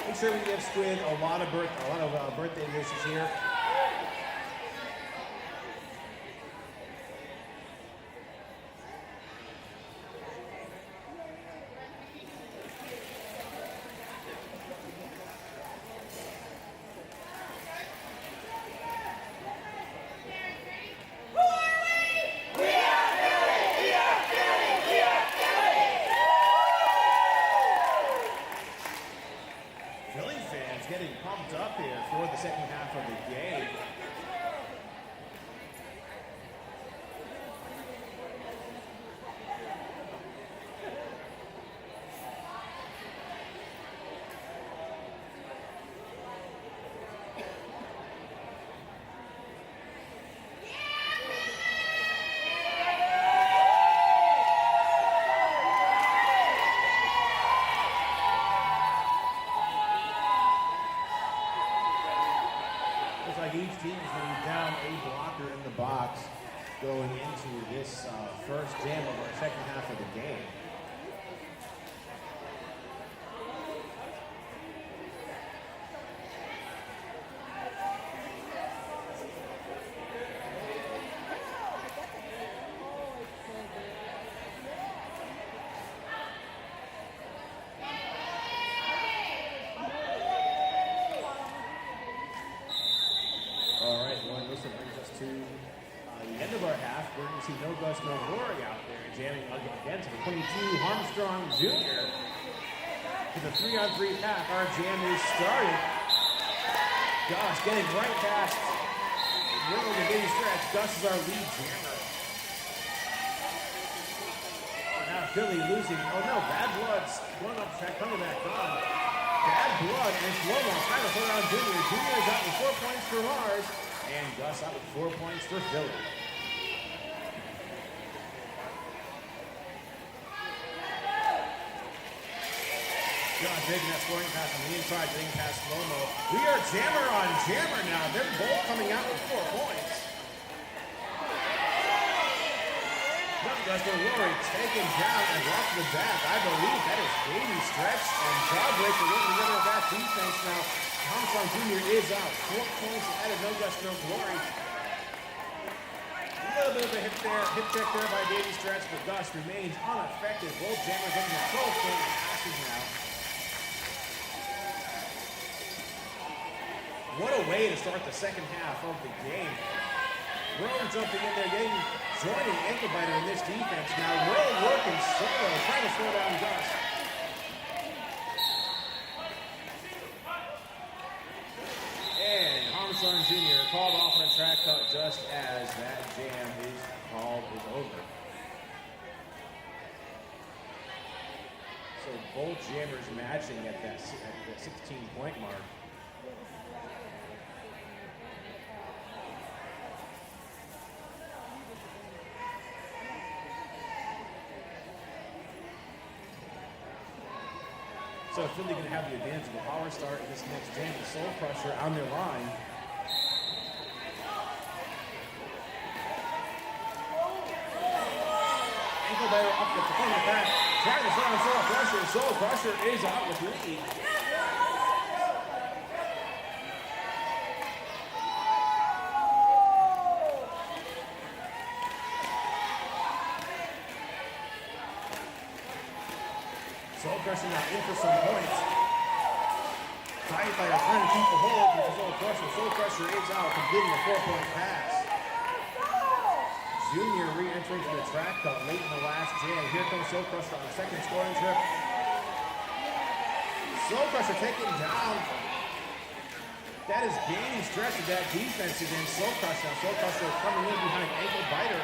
Make sure we give Squid a lot of birthday wishes here. Getting pumped up here for the second half of the game. Like each team is going to be down a blocker in the box going into this first jam of our second half of the game. This brings us to the end of our half. We're going to see No Gus, No Glory out there jamming against the 22 Armstrong Jr. To the 3-on-3 pack. Our jam is started. Gus getting right past Riddle to Baby Stretch. Gus is our lead jammer. Oh, now Philly losing. Oh no, Bad Blood's going up track, coming back on. Bad Blood and slow-mo trying to put on Junior. Junior is out with 4 points for Mars. And Gus out with 4 points for Philly. John taking that scoring pass on the inside, getting past Lomo. We are jammer on jammer now. They're both coming out with 4 points. Gus for Rory taken down and brought to the back. I believe that is Baby Stretch and Jawbreaker working together with that defense now. Armstrong Jr. is out. 4 points added. No Gus, No Glory. A little bit of a hip check there by Baby Stretch, but Gus remains unaffected. Both jammers getting the 12-point passes now. What a way to start the second half of the game. Rowe jumping in there, joining ankle biter in this defense. Now Rowe working solo, trying to slow down Gus. And Armstrong Jr. called off on a track cut just as that jam is over. So both jammers matching at the 16-point mark. So Philly going to have the advantage of the power start in this next jam. The Soul Crusher on their line. Ankle biter up the front of the back. Trying to slow Soul Crusher. Soul Crusher is out with lead. Soul Crusher now in for some points. Firefire trying to keep the hold for Soul Crusher. Soul Crusher is out, completing a 4-point pass. Junior re-entering for the track cut late in the last jam. Here comes Soul Crusher on the second scoring trip. Soul Crusher taken down. That is gaining stretch of that defense against Soul Crusher. Now Soul Crusher coming in behind ankle biter.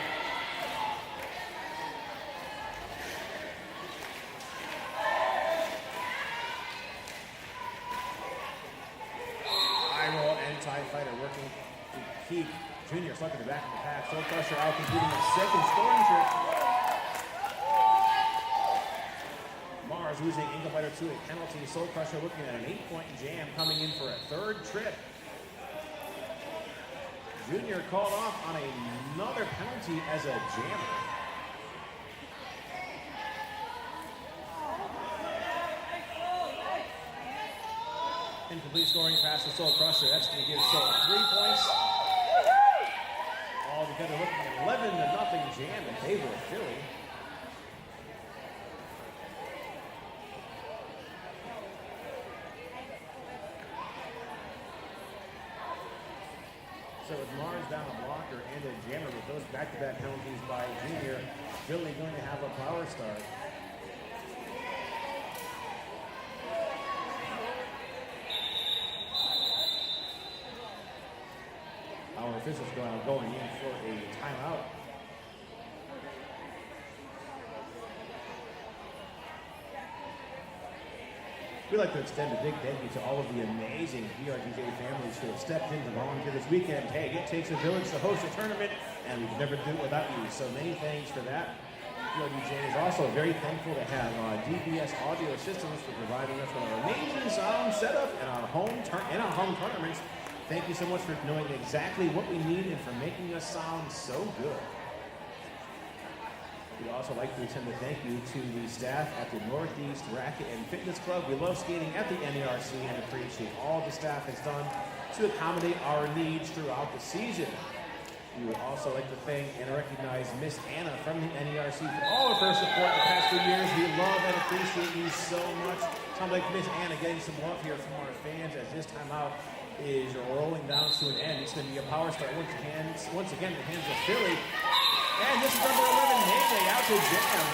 stuck in the back of the pack. Soul Crusher out completing a second scoring trip. Mars losing ankle biter to a penalty. Soul Crusher looking at an 8-point jam coming in for a third trip. Junior called off on another penalty as a jammer. Incomplete scoring pass to Soul Crusher. That's going to give Soul 3 points. All together looking at 11-0 jam in favor of Philly. So with Mars down a blocker and a jammer with those back-to-back penalties by Junior, Philly going to have a power start. Our officials going in for a timeout. We'd like to extend a big thank you to all of the amazing JRDA families who have stepped in to volunteer this weekend. Hey, it takes a village to host a tournament, and we could never do it without you. So many thanks for that. JRDA is also very thankful to have DBS Audio Systems for providing us with our amazing sound setup and our home tournaments. Thank you so much for knowing exactly what we need and for making us sound so good. We'd also like to extend a thank you to the staff at the Northeast Racket and Fitness Club. We love skating at the NERC and appreciate all the staff has done to accommodate our needs throughout the season. We would also like to thank and recognize Miss Anna from the NERC for all of her support the past 2 years. We love and appreciate you so much. Sounds like Miss Anna getting some love here from our fans as this time out is rolling down to an end. It's going to be a power start once again in the hands of Philly. And this is number 11, Mayday, out to jam.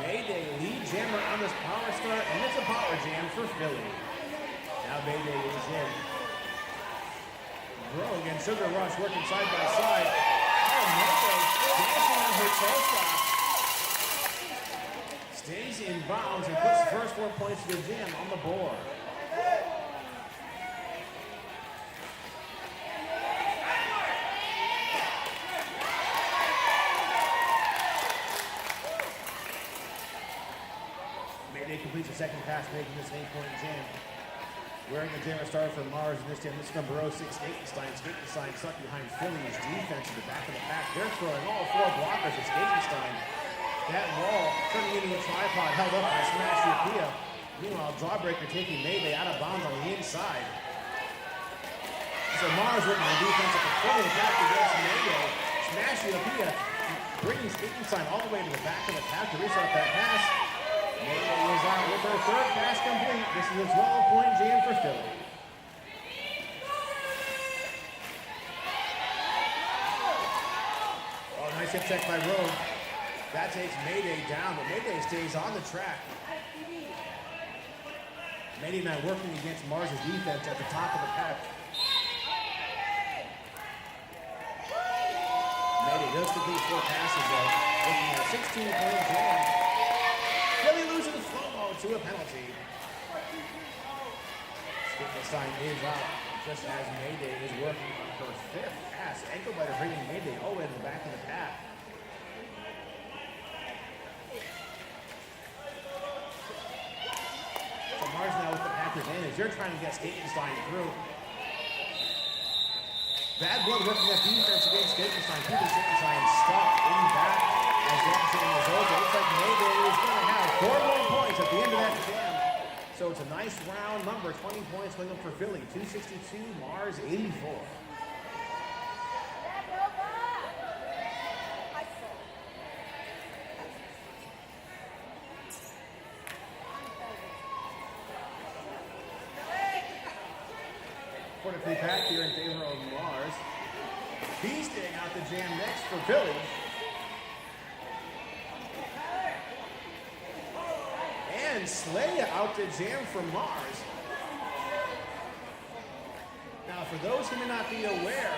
Mayday lead jammer on this power start, and it's a power jam for Philly. Now Mayday is in. Grog and Sugar Rush working side by side. Oh, Mayday dancing on her toe stop. Stays in bounds and puts the first 4 points to the jam on the board. Mayday completes the second pass, making this an 8-point jam. Wearing the jammer star for Mars, and this time this is number 06, Skatenstein. Skatenstein stuck behind Philly's defense in the back of the pack. They're throwing all 4 blockers at Skatenstein. That wall turning into a tripod held up by Smash Yapia. Meanwhile, Jawbreaker taking Mayday out of bounds on the inside. So Mars working on defense at the front of the pack against Mayday. Smash Yapia bringing Skatenstein all the way to the back of the pack to reset that pass. Mayday is out with her third pass complete. This is a 12-point jam for Philly. Oh, nice hip check by Rogue. That takes Mayday down, but Mayday stays on the track. Mayday now working against Mars' defense at the top of the pack. Mayday does complete 4 passes though, looking at a 16-point jam. Philly losing slow-mo to a penalty. Skatenstein is out, just as Mayday is working on her 5th pass. Ankle biter bringing Mayday all the way to the back of the pack. So Mars now with the pack advantage. They're trying to get Skatenstein through. Bad blood working at defense against Skatenstein. Keeping Skatenstein stuck in back as that jam is over. Looks like Mayday is going to have 4 more points at the end of that jam. So it's a nice round number, 20 points going up for Philly. 262, Mars 84. Quarter-free pack here in favor of Mars. Beasting out the jam next for Philly. And Slaya out to jam for Mars. Now, for those who may not be aware,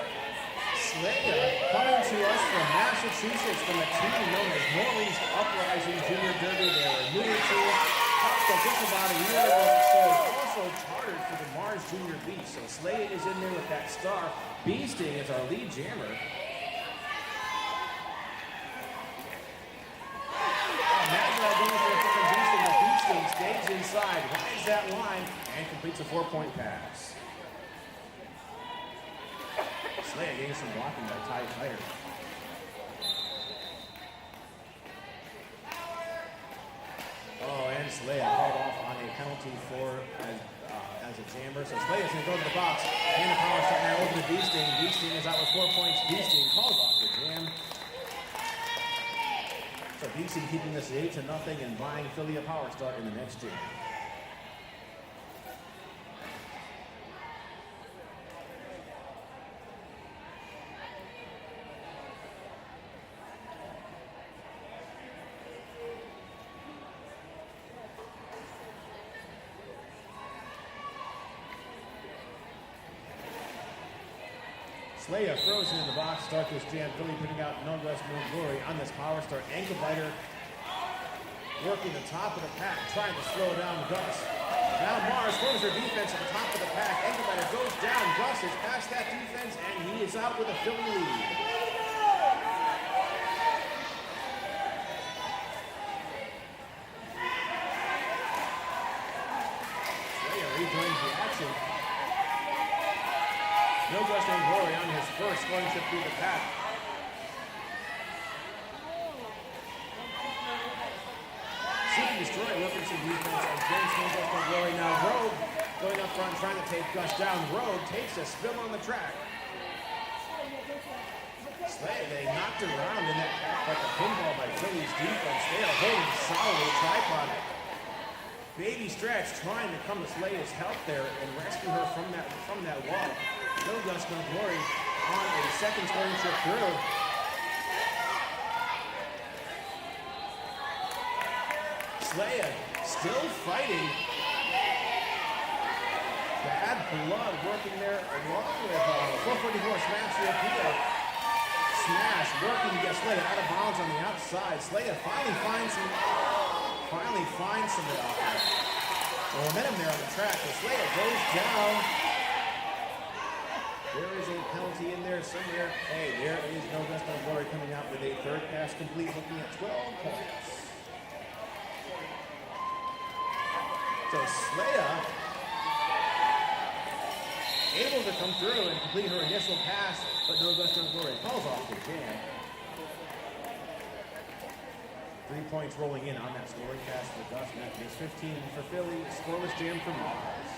Slaya coming to us from Massachusetts from a team known as Northeast Uprising Junior Derby. They were a newer team, So just about a year ago, so also chartered for the Mars Junior Beast. So Slade is in there with that star. Beasting is our lead jammer. Imagine that going for a freaking Beasting. The Beasting stays inside, rides that line, and completes a 4-point pass. Slade getting some blocking by Ty Fighter. Oh, and Slade called off on a penalty for as a jammer. So Slade is going to go to the box. And the power shot now over to Beasting. Beasting is out with 4 points. Beasting calls off the jam. So Beasting keeping this 8-0 and buying Philly a power start in the next jam. Slaya frozen in the box, start this jam. Philly putting out no rest, no glory on this power start. Ankle biter, working the top of the pack, trying to slow down Gus. Now Mars forms their defense at the top of the pack. Ankle biter goes down. Gus is past that defense, and he is out with a Philly lead. Slaya rejoins the action. No Gus, no glory on his first scoring trip through the pack. Seeking destroy, working some defense against no Gus, no glory. Now Rogue going up front, trying to take Gus down. Rogue takes a spill on the track. Slay, they knocked around in that pack like a pinball by Philly's defense. They are holding solid with a tripod. Baby Stretch trying to come to Slaya's help there and rescue her from that wall. No Gus, no glory on a second scoring trip through. Slaya still fighting. Bad blood working there along with 444 Smash Repeal. Smash working to get Slaya out of bounds on the outside. Slaya finally finds some momentum there on the track. So Slaya goes down. There is a penalty in there somewhere. Hey, there is no Gus, no glory coming out with a third pass complete, looking at 12 points. So Slaya able to come through and complete her initial pass, but no Gus, no glory calls off the jam. 3 points rolling in on that scoring pass for Gus. And that makes 15 for Philly. Scoreless jam for Mars.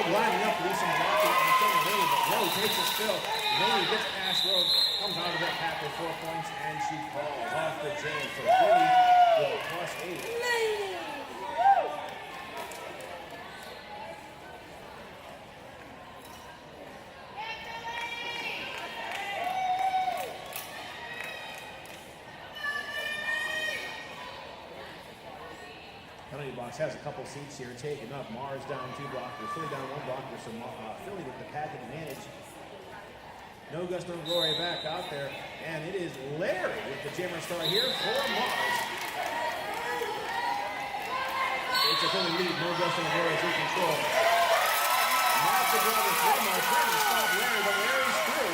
Lining up to do some blocking on Philly Lane, but Rowe takes a spill. Lane gets past Rowe, comes out of that pack with 4 points, and she calls off the jam for Philly with a +8. Penalty box has a couple seats here taken up. Mars down 2 blockers, Philly down 1 blocker, so Philly with the pack advantage. No Gus, no glory back out there, and it is Larry with the jammer star here for Mars. It's a Philly lead. No Gus, no glory is in control. Lots of brothers for Mars trying to stop Larry, but Larry's through.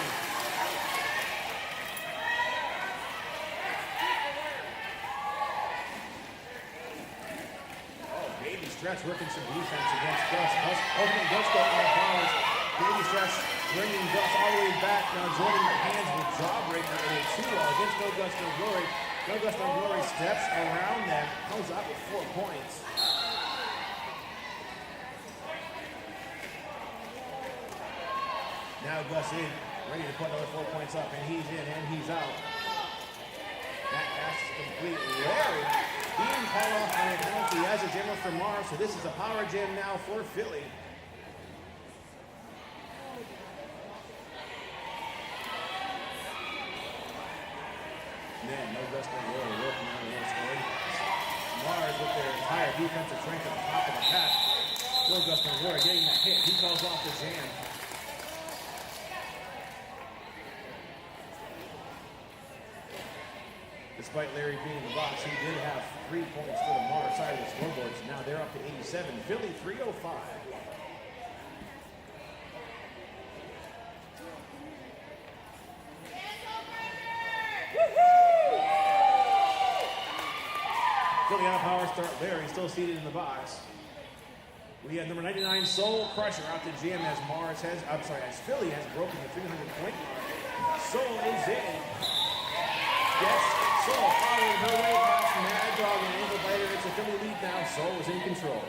Stretch working some defense against Gus. Opening Gus out of bounds. Baby stretch bringing Gus all the way back. Now joining the hands with Jawbreaker in a 2-0 against No Gus No Glory. No Gus No Glory steps around them, comes out with 4 points. Now Gus in, ready to put another 4 points up, and he's in and he's out. That pass is complete. Larry being called off on a penalty as a jammer for Mars, so this is a power jam now for Philly. Man, No Gus No Glory working on the scoring. Mars with their entire defensive strength at the top of the pack. No Gus No Glory getting that hit. He calls off the jam. Despite Larry being in the box, he did have 3 points for the Mars side of the scoreboard. So now they're up to 87. Philly 305. Philly on a power start. Larry still seated in the box. We have number 99 Soul Crusher out to jam as as Philly has broken the 300-point mark. Soul is in. Yes, Soul following her way past Mad Dog and Ankle Biter. It's a Philly lead now. Soul is in control.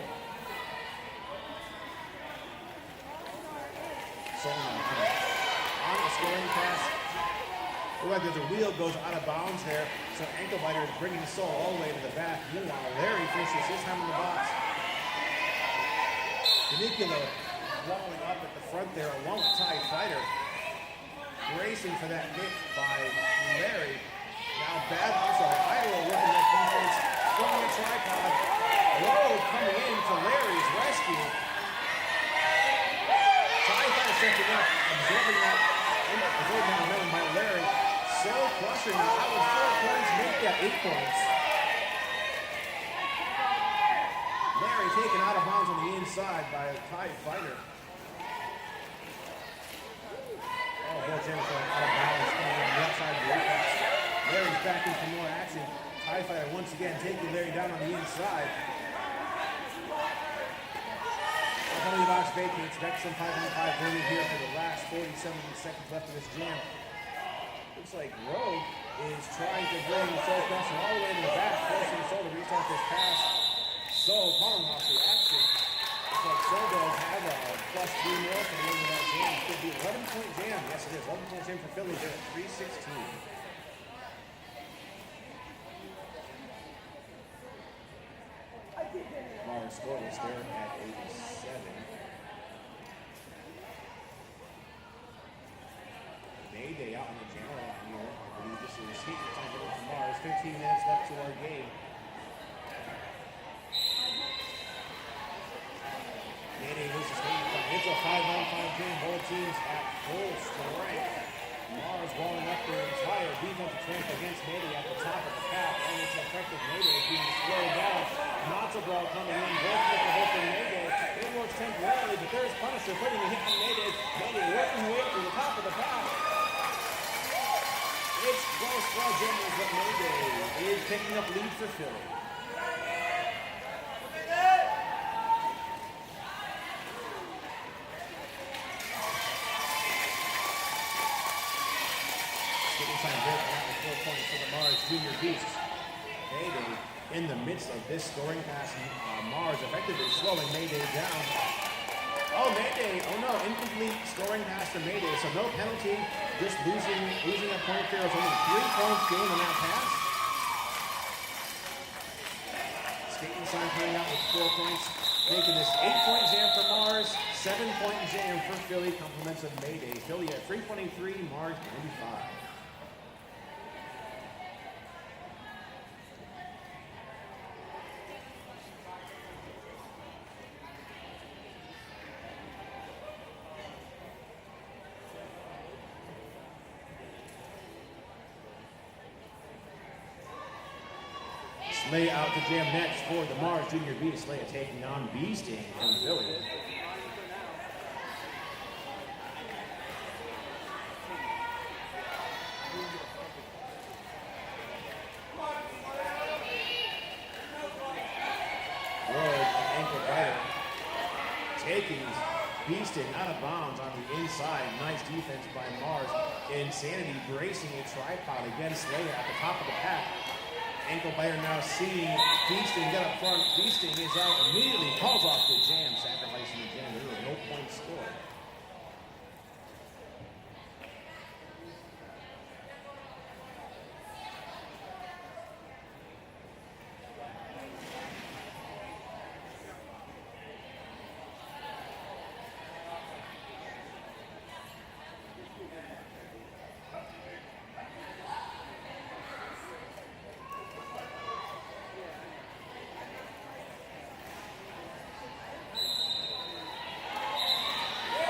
Soul on the scoring pass. Looks like there's a wheel goes out of bounds there. So Ankle Biter is bringing Soul all the way to the back. Meanwhile, Larry finishes his time in the box. Canicula walling up at the front there along with Tie Fighter. Racing for that hit by Larry. Now Iowa working that defense from the tripod. Rowe coming in to Larry's rescue. Tie Fighter stepping up, absorbing that momentum by Larry. So crushing that was 4 points, make that 8 points. Larry taken out of bounds on the inside by a Tie Fighter. Oh, Bill Jameson out of bounds coming on the outside of the apex. Larry's back in for more action. Tie Fighter once again taking Larry down on the inside. Penalty box vacates. Beck some 5-on-5 burning here for the last 47 seconds left of this jam. Looks like Rowe is trying to bring Soul Crusher all the way to the back, forcing Soul to restart this pass. Soul calling off the action. Looks like Soul does have a +3 more for the end of that jam. It could be an 11-point jam. Yes, it is. 11-point jam for Philly here at 3:16. Mars scoreless there at 87. Mayday out on the jammer line here. I believe this is heat time for Mars. 15 minutes left to our game. Mayday loses 85. It's a 5-on-5 game. Both teams at full strength. Mars walling up their entire defensive strength against Mayday at the top of the pack. And it's an effective Mayday being slowed down. Matzo Brawl coming in. Both with the hope in Mayday. It works temporarily, but there's Punisher putting a hit on Mayday. Mayday working way up to the top of the pack. It's close for Jammers, but Mayday is picking up lead for Philly. Getting time break out with 4 points for the Mars Junior Beasts. Mayday in the midst of this scoring pass. Mars effectively slowing Mayday down. Oh, Mayday. Oh, no. Incomplete scoring pass to Mayday. So no penalty. Just losing a point there. It's only 3 points gained on that pass. Skating sign coming out with 4 points. Making this 8-point jam for Mars. 7-point jam for Philly. Compliments of Mayday. Philly at 323. Mars 95. Slay out to jam next for the Mars Junior B. Slay taking on Beasting from Philly. Rogue and Ankle Biter taking Beasting out of bounds on the inside. Nice defense by Mars. Insanity bracing a tripod against Leia at the top of the pack. Ankle biter now seeing Beasting get up front. Beasting is out immediately, calls off the jam, sacrificing the jam. There were no points scored.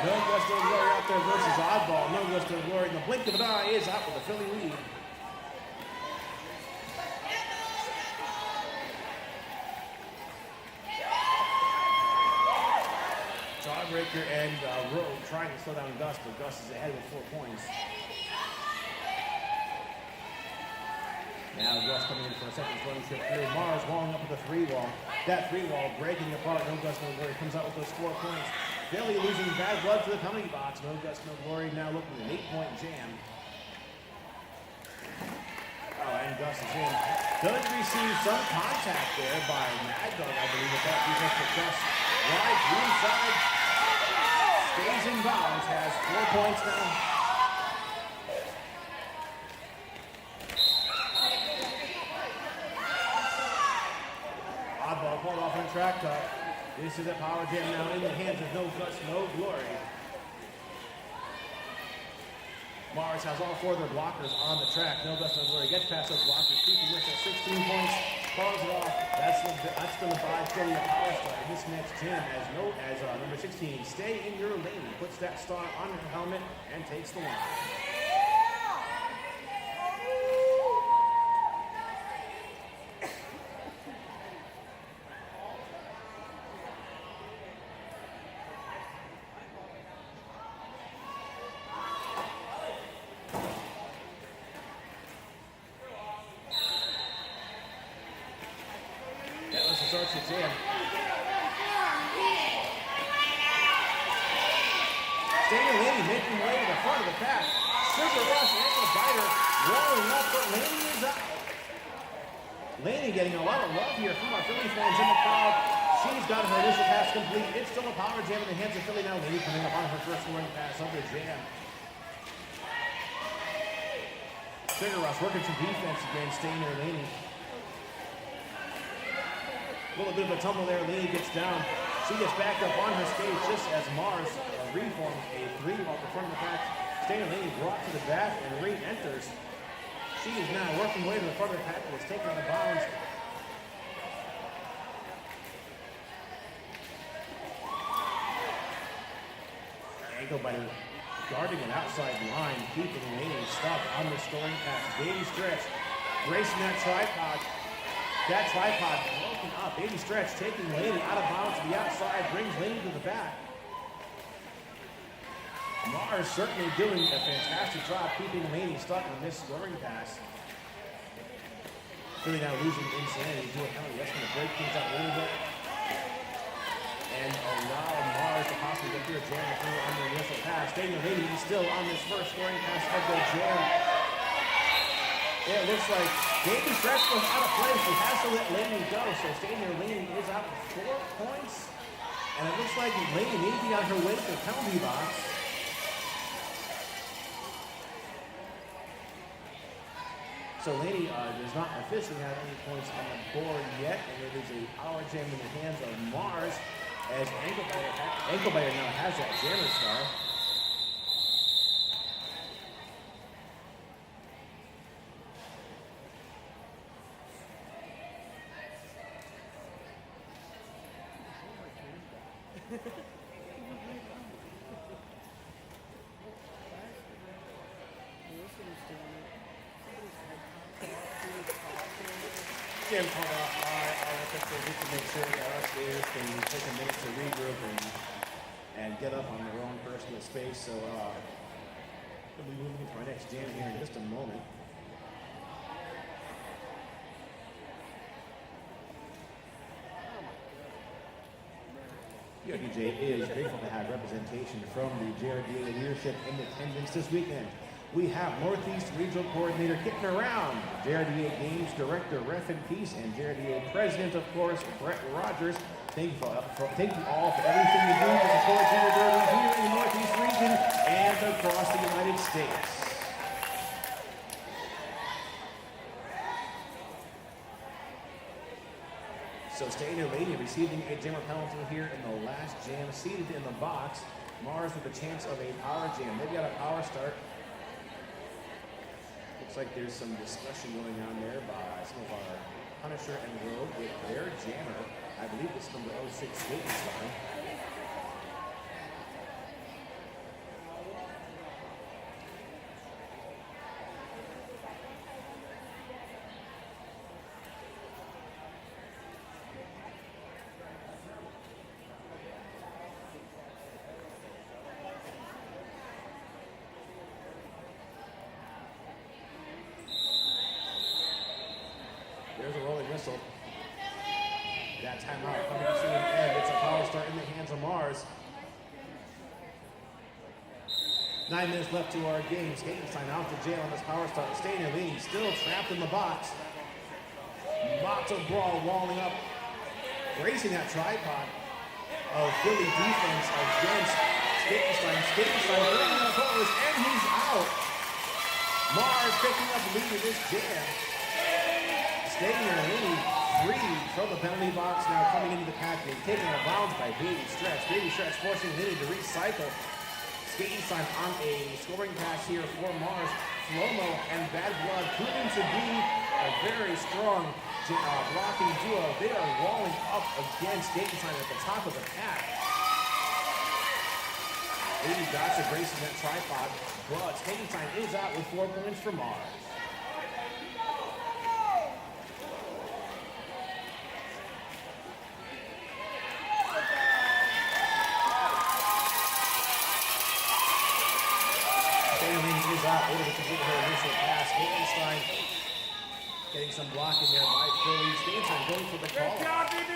No Gusto and Glory out there versus Oddball. No Gusto and Glory in the blink of an eye is out with a Philly lead. Jawbreaker and Rowe trying to slow down Gus, but Gus is ahead with 4 points. Now Gus coming in for a second throwing trip through. Mars walling up with a 3-wall. That 3-wall breaking apart. No Gusto and Glory comes out with those 4 points. Philly losing bad blood to the penalty box. No Gusto, no Glory now looking at an 8-point jam. Oh, and Gus is in. Does receive some contact there by Mad Dog, I believe, with that defense, but Gus right inside. Stays in bounds, has 4 points now. Oddball pulled off on track cut. This is a power jam now in the hands of No Guts, No Glory. Mars has all 4 of their blockers on the track. No Guts, No Glory gets past those blockers, keeping with it 16 points, calls it off. That's going to buy Philly a power start in this next jam as number 16, Stay in Your Lane, puts that star on her helmet and takes the line. Starts the jam. Staying Laney making way to the front of the pack. Super rush, ankle biter, rolling up, but Laney is up. Laney getting a lot of love here from our Philly fans in the crowd. She's got her initial pass complete. It's still a power jam in the hands of Philly now. Laney coming up on her first scoring pass of the jam. Trigger rush working some defense against Stainer Laney. A little bit of a tumble there. Laney gets down. She gets back up on her skates just as Mars reforms a 3-wall to front of the pack. Stainer Laney brought to the back and re-enters. She is now working way to the front of the pack and is taken out of bounds. Ankle biter guarding an outside line, keeping Laney stuck on the scoring pass. Baby stretch, racing that tripod. That tripod broken up. Baby stretch taking Laney out of bounds to the outside, brings Laney to the back. Mars certainly doing a fantastic job keeping Laney stuck on this scoring pass. Really now losing Insanity to a penalty. That's going to break things up a little bit. And allow Mars to possibly get through a jam through on the initial pass. Daniel Laney is still on this first scoring pass of the jam. It looks like Baby Stretch was out of place. He has to let Laney go. So Stadium Laney is out with 4 points. And it looks like Laney may be on her way to the penalty box. So Laney does not officially have any points on the board yet. And it is a power jam in the hands of Mars as Ankle Biter now has that jammer star. Jim called off by our officials just to make sure that our players can take a minute to regroup and get up on their own personal space. So we'll be moving into our next jam here in just a moment. JRDJ is grateful to have representation from the JRDA leadership in attendance this weekend. We have Northeast Regional Coordinator kicking around, JRDA Games Director, Ref in Peace, and JRDA President, of course, Brett Rogers. Thank you all for everything you do to support junior derby here in the Northeast region and across the United States. So Staying Lady receiving a jammer penalty here in the last jam, seated in the box. Mars with a chance of a power jam. They've got a power start. Looks like there's some discussion going on there by some of our Punisher and Rogue with their jammer. I believe it's number 06 Gatenstein. There's a rolling whistle. That timeout coming to an end. It's a power start in the hands of Mars. 9 minutes left to our game. Skatenstein out to jail on this power start. Staying in lead, still trapped in the box. Lots of brawl walling up, racing that tripod of Philly defense against Skatenstein. Skatenstein bringing up forward, and he's out. Mars picking up the lead in this jam. Staying in lead, 3 from the penalty box, now coming into the pack. Taking a bounce by Baby Stretch. Baby Stretch forcing Lily to recycle. Skatenstein on a scoring pass here for Mars. Flomo and Bad Blood proving to be a very strong blocking duo. They are walling up against Skatenstein at the top of the pack. Lady Gotcha racing that tripod, but Skatenstein is out with 4 points for Mars. Out able to complete her initial pass. Skatenstein getting some blocking there by Philly. Skatenstein going for the call. Good job, BB!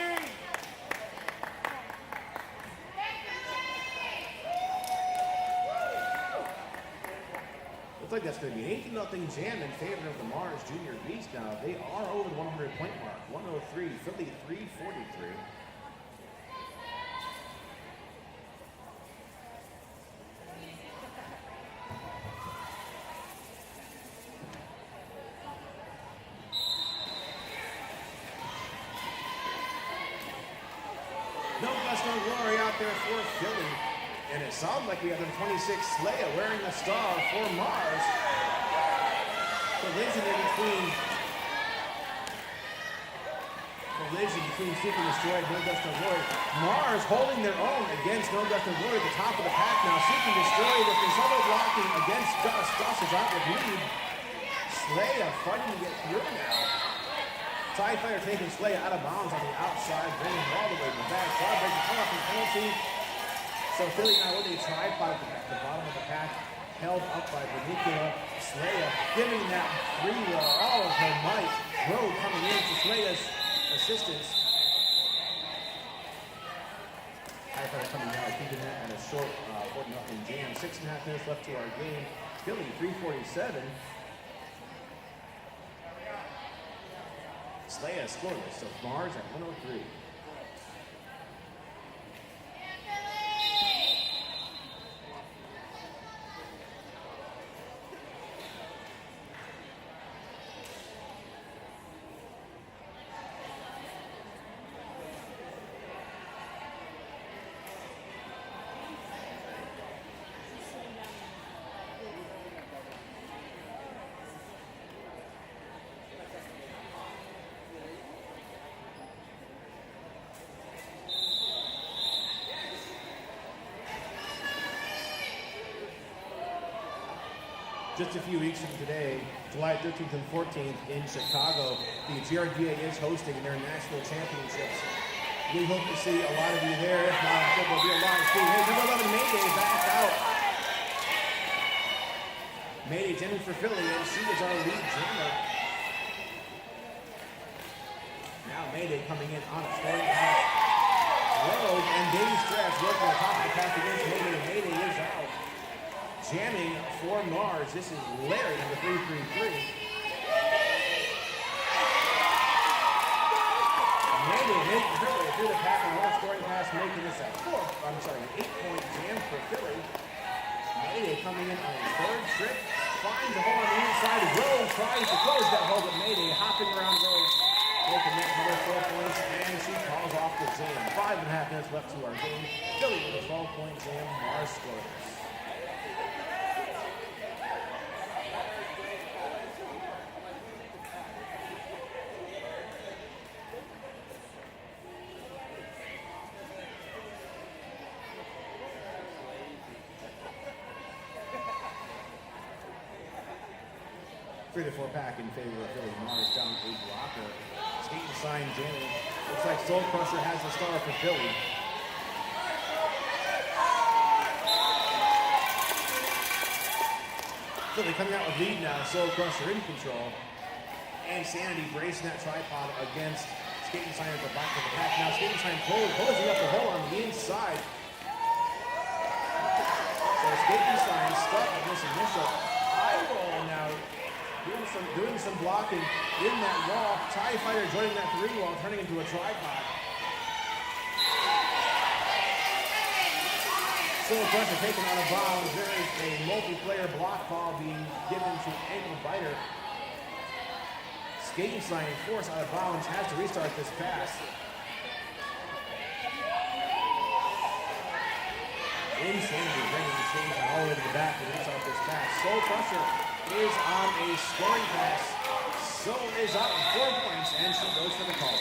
Looks like that's going to be an 18-0 jam in favor of the Mars Junior Beast now. They are over the 100-point mark. 103, Philly 343. Glory out there for Philly, and it sounds like we have the 26 Slaya wearing the star for Mars. Collision between Seek and Destroy and No Dust No Glory. Mars holding their own against No Dust No Glory at the top of the pack now. Seek and Destroy with some solo blocking against Gus. Gus is out with lead. Slaya fighting to get through now. Tie Fighter taking Slaya out of bounds on the outside, bringing him all the way to the back. Jawbreaker come up in penalty. So Philly now with a tripod at the bottom of the pack, held up by Venicula. Slaya giving that free roll all of her might. Rowe coming in to Slaya's assistance. Tie Fighter coming out, keeping that at a short 4-0 jam. 6.5 minutes left to our game. Philly 347. Slaya scoreless, so Mars at 103. Just a few weeks from today, July 13th and 14th in Chicago, the JRDA is hosting their national championships. We hope to see a lot of you there. If not, I'm sure there'll be a lot of speed. Hey, number 11, Mayday, back out. Mayday jamming for Philly, and she was our lead jammer. Now Mayday coming in on a scoring pass. Rogue and Dave Stretch working on top of the pass against Mayday. Mayday is out. Jamming for Mars. This is Larry, number 333. Mayday making her way through the pack and one scoring pass, making this an 8-point jam for Philly. Mayday coming in on his third trip, finds a hole on the inside. Rogue tries to close that hole, but Mayday hopping around Rogue, making that another 4 points, and she calls off the jam. 5.5 minutes left to our game. Philly with a 12-point jam. Mars scores. Three to 4 pack in favor of Philly. Mars down a blocker. Skating sign jamming. Looks like Soul Crusher has the star for Philly. Philly coming out with lead now. Soul Crusher in control. And Sanity bracing that tripod against Skating sign at the back of the pack. Now Skating sign closing up the hole on the inside. So Skating sign stuck in this initial eye roll now. Doing some blocking in that wall. TIE Fighter joining that 3 wall, turning into a tripod. Soul Crusher taken out of bounds. There is a multiplayer block call being given to Ankle Biter. Skating sign forced out of bounds, has to restart this pass. Insanity bringing the change all the way to the back to restart this pass. Soul Crusher is on a scoring pass. Soul is up 4 points, and she goes for the call.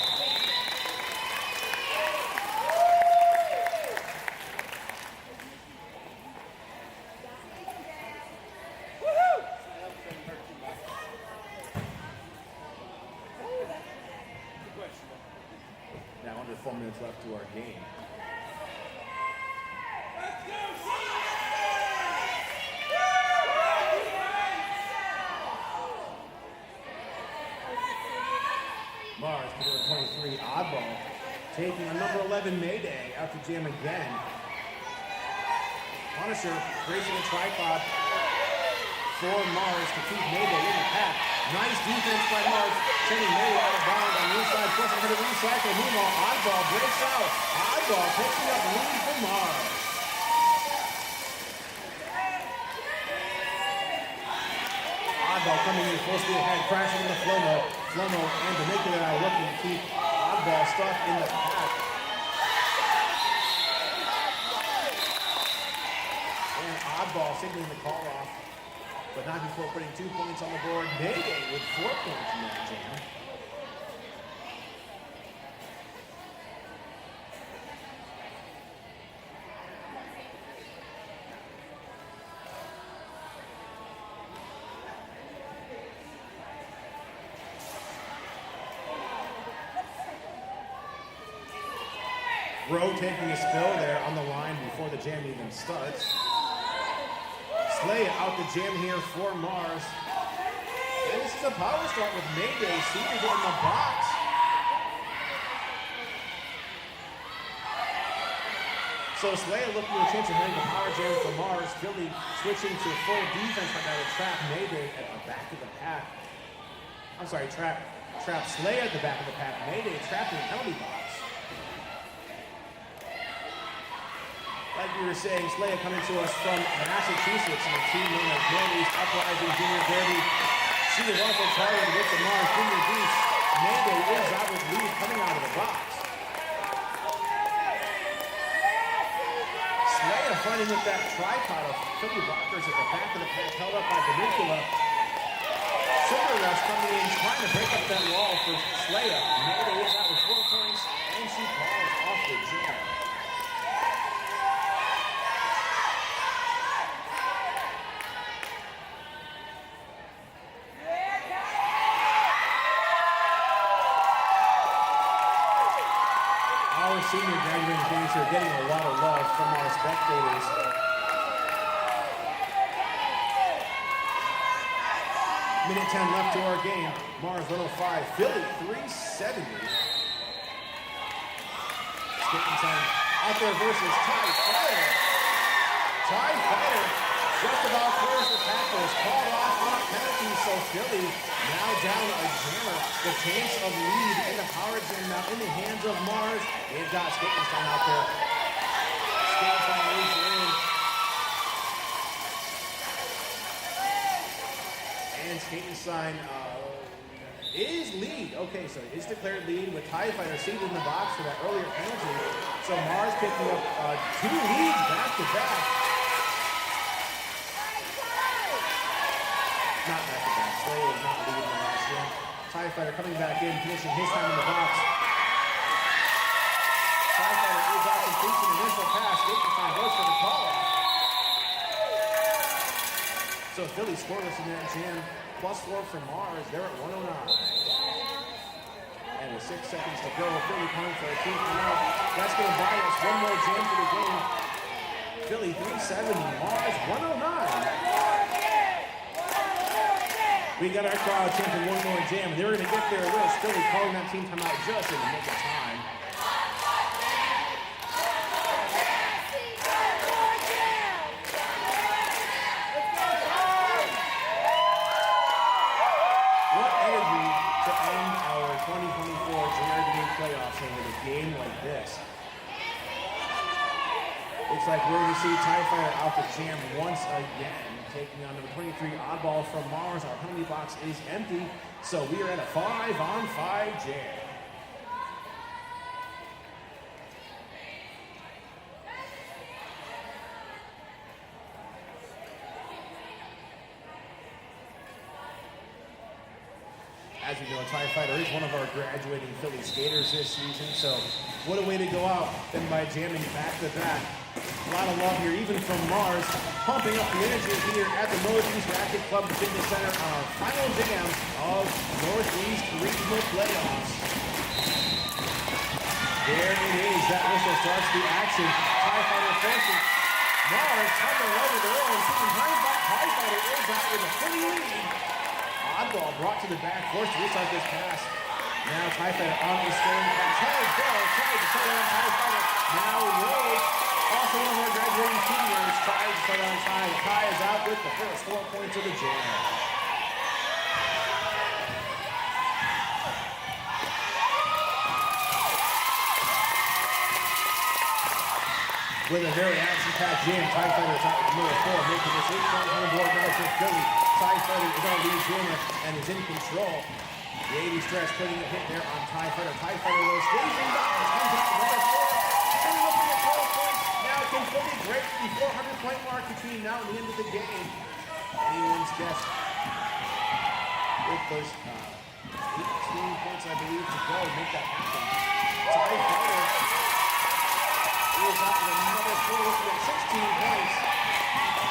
Now under 4 minutes left to our game. Mars, number 23, Oddball, taking a number 11 Mayday out to jam again. Punisher bracing a tripod for Mars to keep Mayday in the pack. Nice defense by Mars, sending Mayday out of bounds on the inside, forcing her to recycle. Meanwhile, Oddball breaks out. Oddball picking up lead for Mars. Oddball coming in full speed ahead, crashing into Flomo and Dominican are looking to keep Oddball stuck in the pack. And Oddball signaling the call off, but not before putting 2 points on the board. Mayday with 4 points in that jam. Rowe taking a spill there on the line before the jam even starts. Slay out the jam here for Mars. And this is a power start with Mayday seated in the box. So Slay looking to a chance of hitting the power jam for Mars. Philly switching to full defense right now to trap Mayday at the back of the pack. I'm sorry, trap Slay at the back of the pack. Mayday trapped in the penalty box. Like we were saying, Slaya coming to us from Massachusetts in a team known as Northeast Uprising Junior Derby. She is also targeted with the Mars Junior Beast. Mayday is out with lead coming out of the box. Slaya fighting with that tripod of Philly blockers at the back of the pack, held up by Dominicula. Silver Rush coming in, trying to break up that wall for Slaya. Mayday is out with 4 points, and she calls off the jam. Our senior graduating games are getting a lot of love from our spectators. Minute 10 left to our game. Mars 105, Philly 370. Skatenstein out there versus Ty Fighter. Ty Fighter just about clears the tackles, called off on a penalty, so Philly now down a jammer. The chance of lead in the power jam now in the hands of Mars. They've got Skatenstein out there. Skatenstein moves in. And Skatenstein is lead. Okay, so it's declared lead with Tie Fighter seated in the box for that earlier penalty. So Mars picking up 2 leads back to back. Not back to back. Slay is not leading the last game. Tie Fighter coming back in, finishing his time in the box. Tie Fighter is out completion initial pass. Skatenstein goes for the call. So Philly scoreless in that jam. +4 from Mars. They're at 109. And with 6 seconds to go, Philly coming for a team timeout. That's going to buy us one more jam for the game. Philly 370, Mars 109. We got our crowd chanting one more jam. They're going to get their wish. Philly calling that team timeout just in the nick of time. What energy to end our 2024 JRDA Playoffs with a game like this. Looks like we're going to see Tie Fighter out the jam once again, taking on number 23 oddball from Mars. Our penalty box is empty, so we are at a 5-on-5 jam. As you know, Tie Fighter is one of our graduating Philly skaters this season, so what a way to go out than by jamming back to back. A lot of love here, even from Mars, pumping up the energy here at the Northeast Racket Club Fitness Center on our final jam of Northeast Regional Playoffs. There it is, that whistle starts the action. Tie Fighter forcing Mars on the right of their own, taking time back. Tie Fighter is out with a fully lead. Oddball brought to the back, forced to restart this pass. Now Tie Fighter on the scoring pass. Tries to start on Tie Fighter. Now Rose, also one of our graduating seniors, tries to start on Tie. Tie is out with the first 4 points of the jam. With a very action-packed jam, Tie Fighter is out with number 4, making this 8-point on the board now for Philly. Tie Fighter is our lead jammer and is in control. The 80 stretch putting a hit there on Tie Fighter. Tie Fighter though stays in bounds, comes out with number 4. Philly looking at 12 points. Now can Philly break the 400-point mark between now and the end of the game? Anyone's guess. With those 18 points, I believe, to go, make that happen. Tie Fighter is out with another 4, looking at 16 points.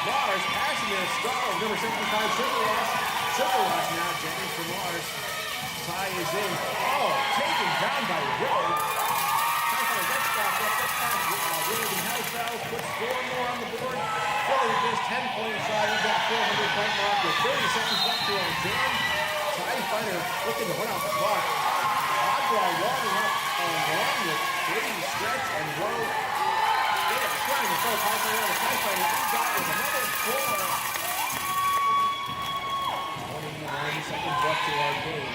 Mars passing their star, number 75, Sugar Rush now jamming for Mars. Tie is in. Oh, taken down by Rowe. Tie Fighter gets back up. That's time. Willie the house fouls, puts 4 more on the board. Philly just 10 points shy of that 400-point mark with 30 seconds left to our jam. Tie Fighter looking to run out the clock. Oddball warming up along with Brady Stretch and Rowe. They are trying to throw Tie Fighter out. Tie Fighter is out with another 4. 29 seconds left to our game.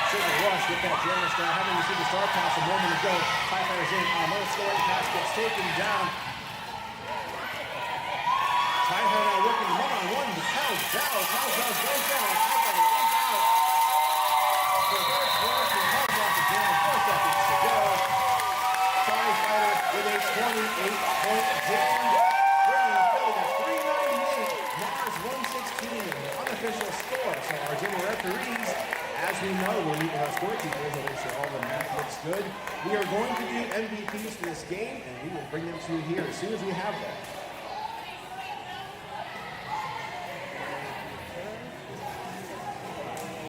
Sugar Rush with that jammer style, having received the star pass a moment ago. Tie Fighter's in on another scoring pass, gets taken down. Tie Fighter now working one-on-one with House Bells. House Bells goes down. Tie Fighter is out. So there's Rush and House off the jam. 4 seconds to go. Tie Fighter with a 28-point jam. Bringing Philly to 398. Mars 116 in the unofficial score. So our jam referees, as we know, we'll meet with our scorekeepers to make sure all the math looks good. We are going to do MVPs for this game, and we will bring them to you here as soon as we have them.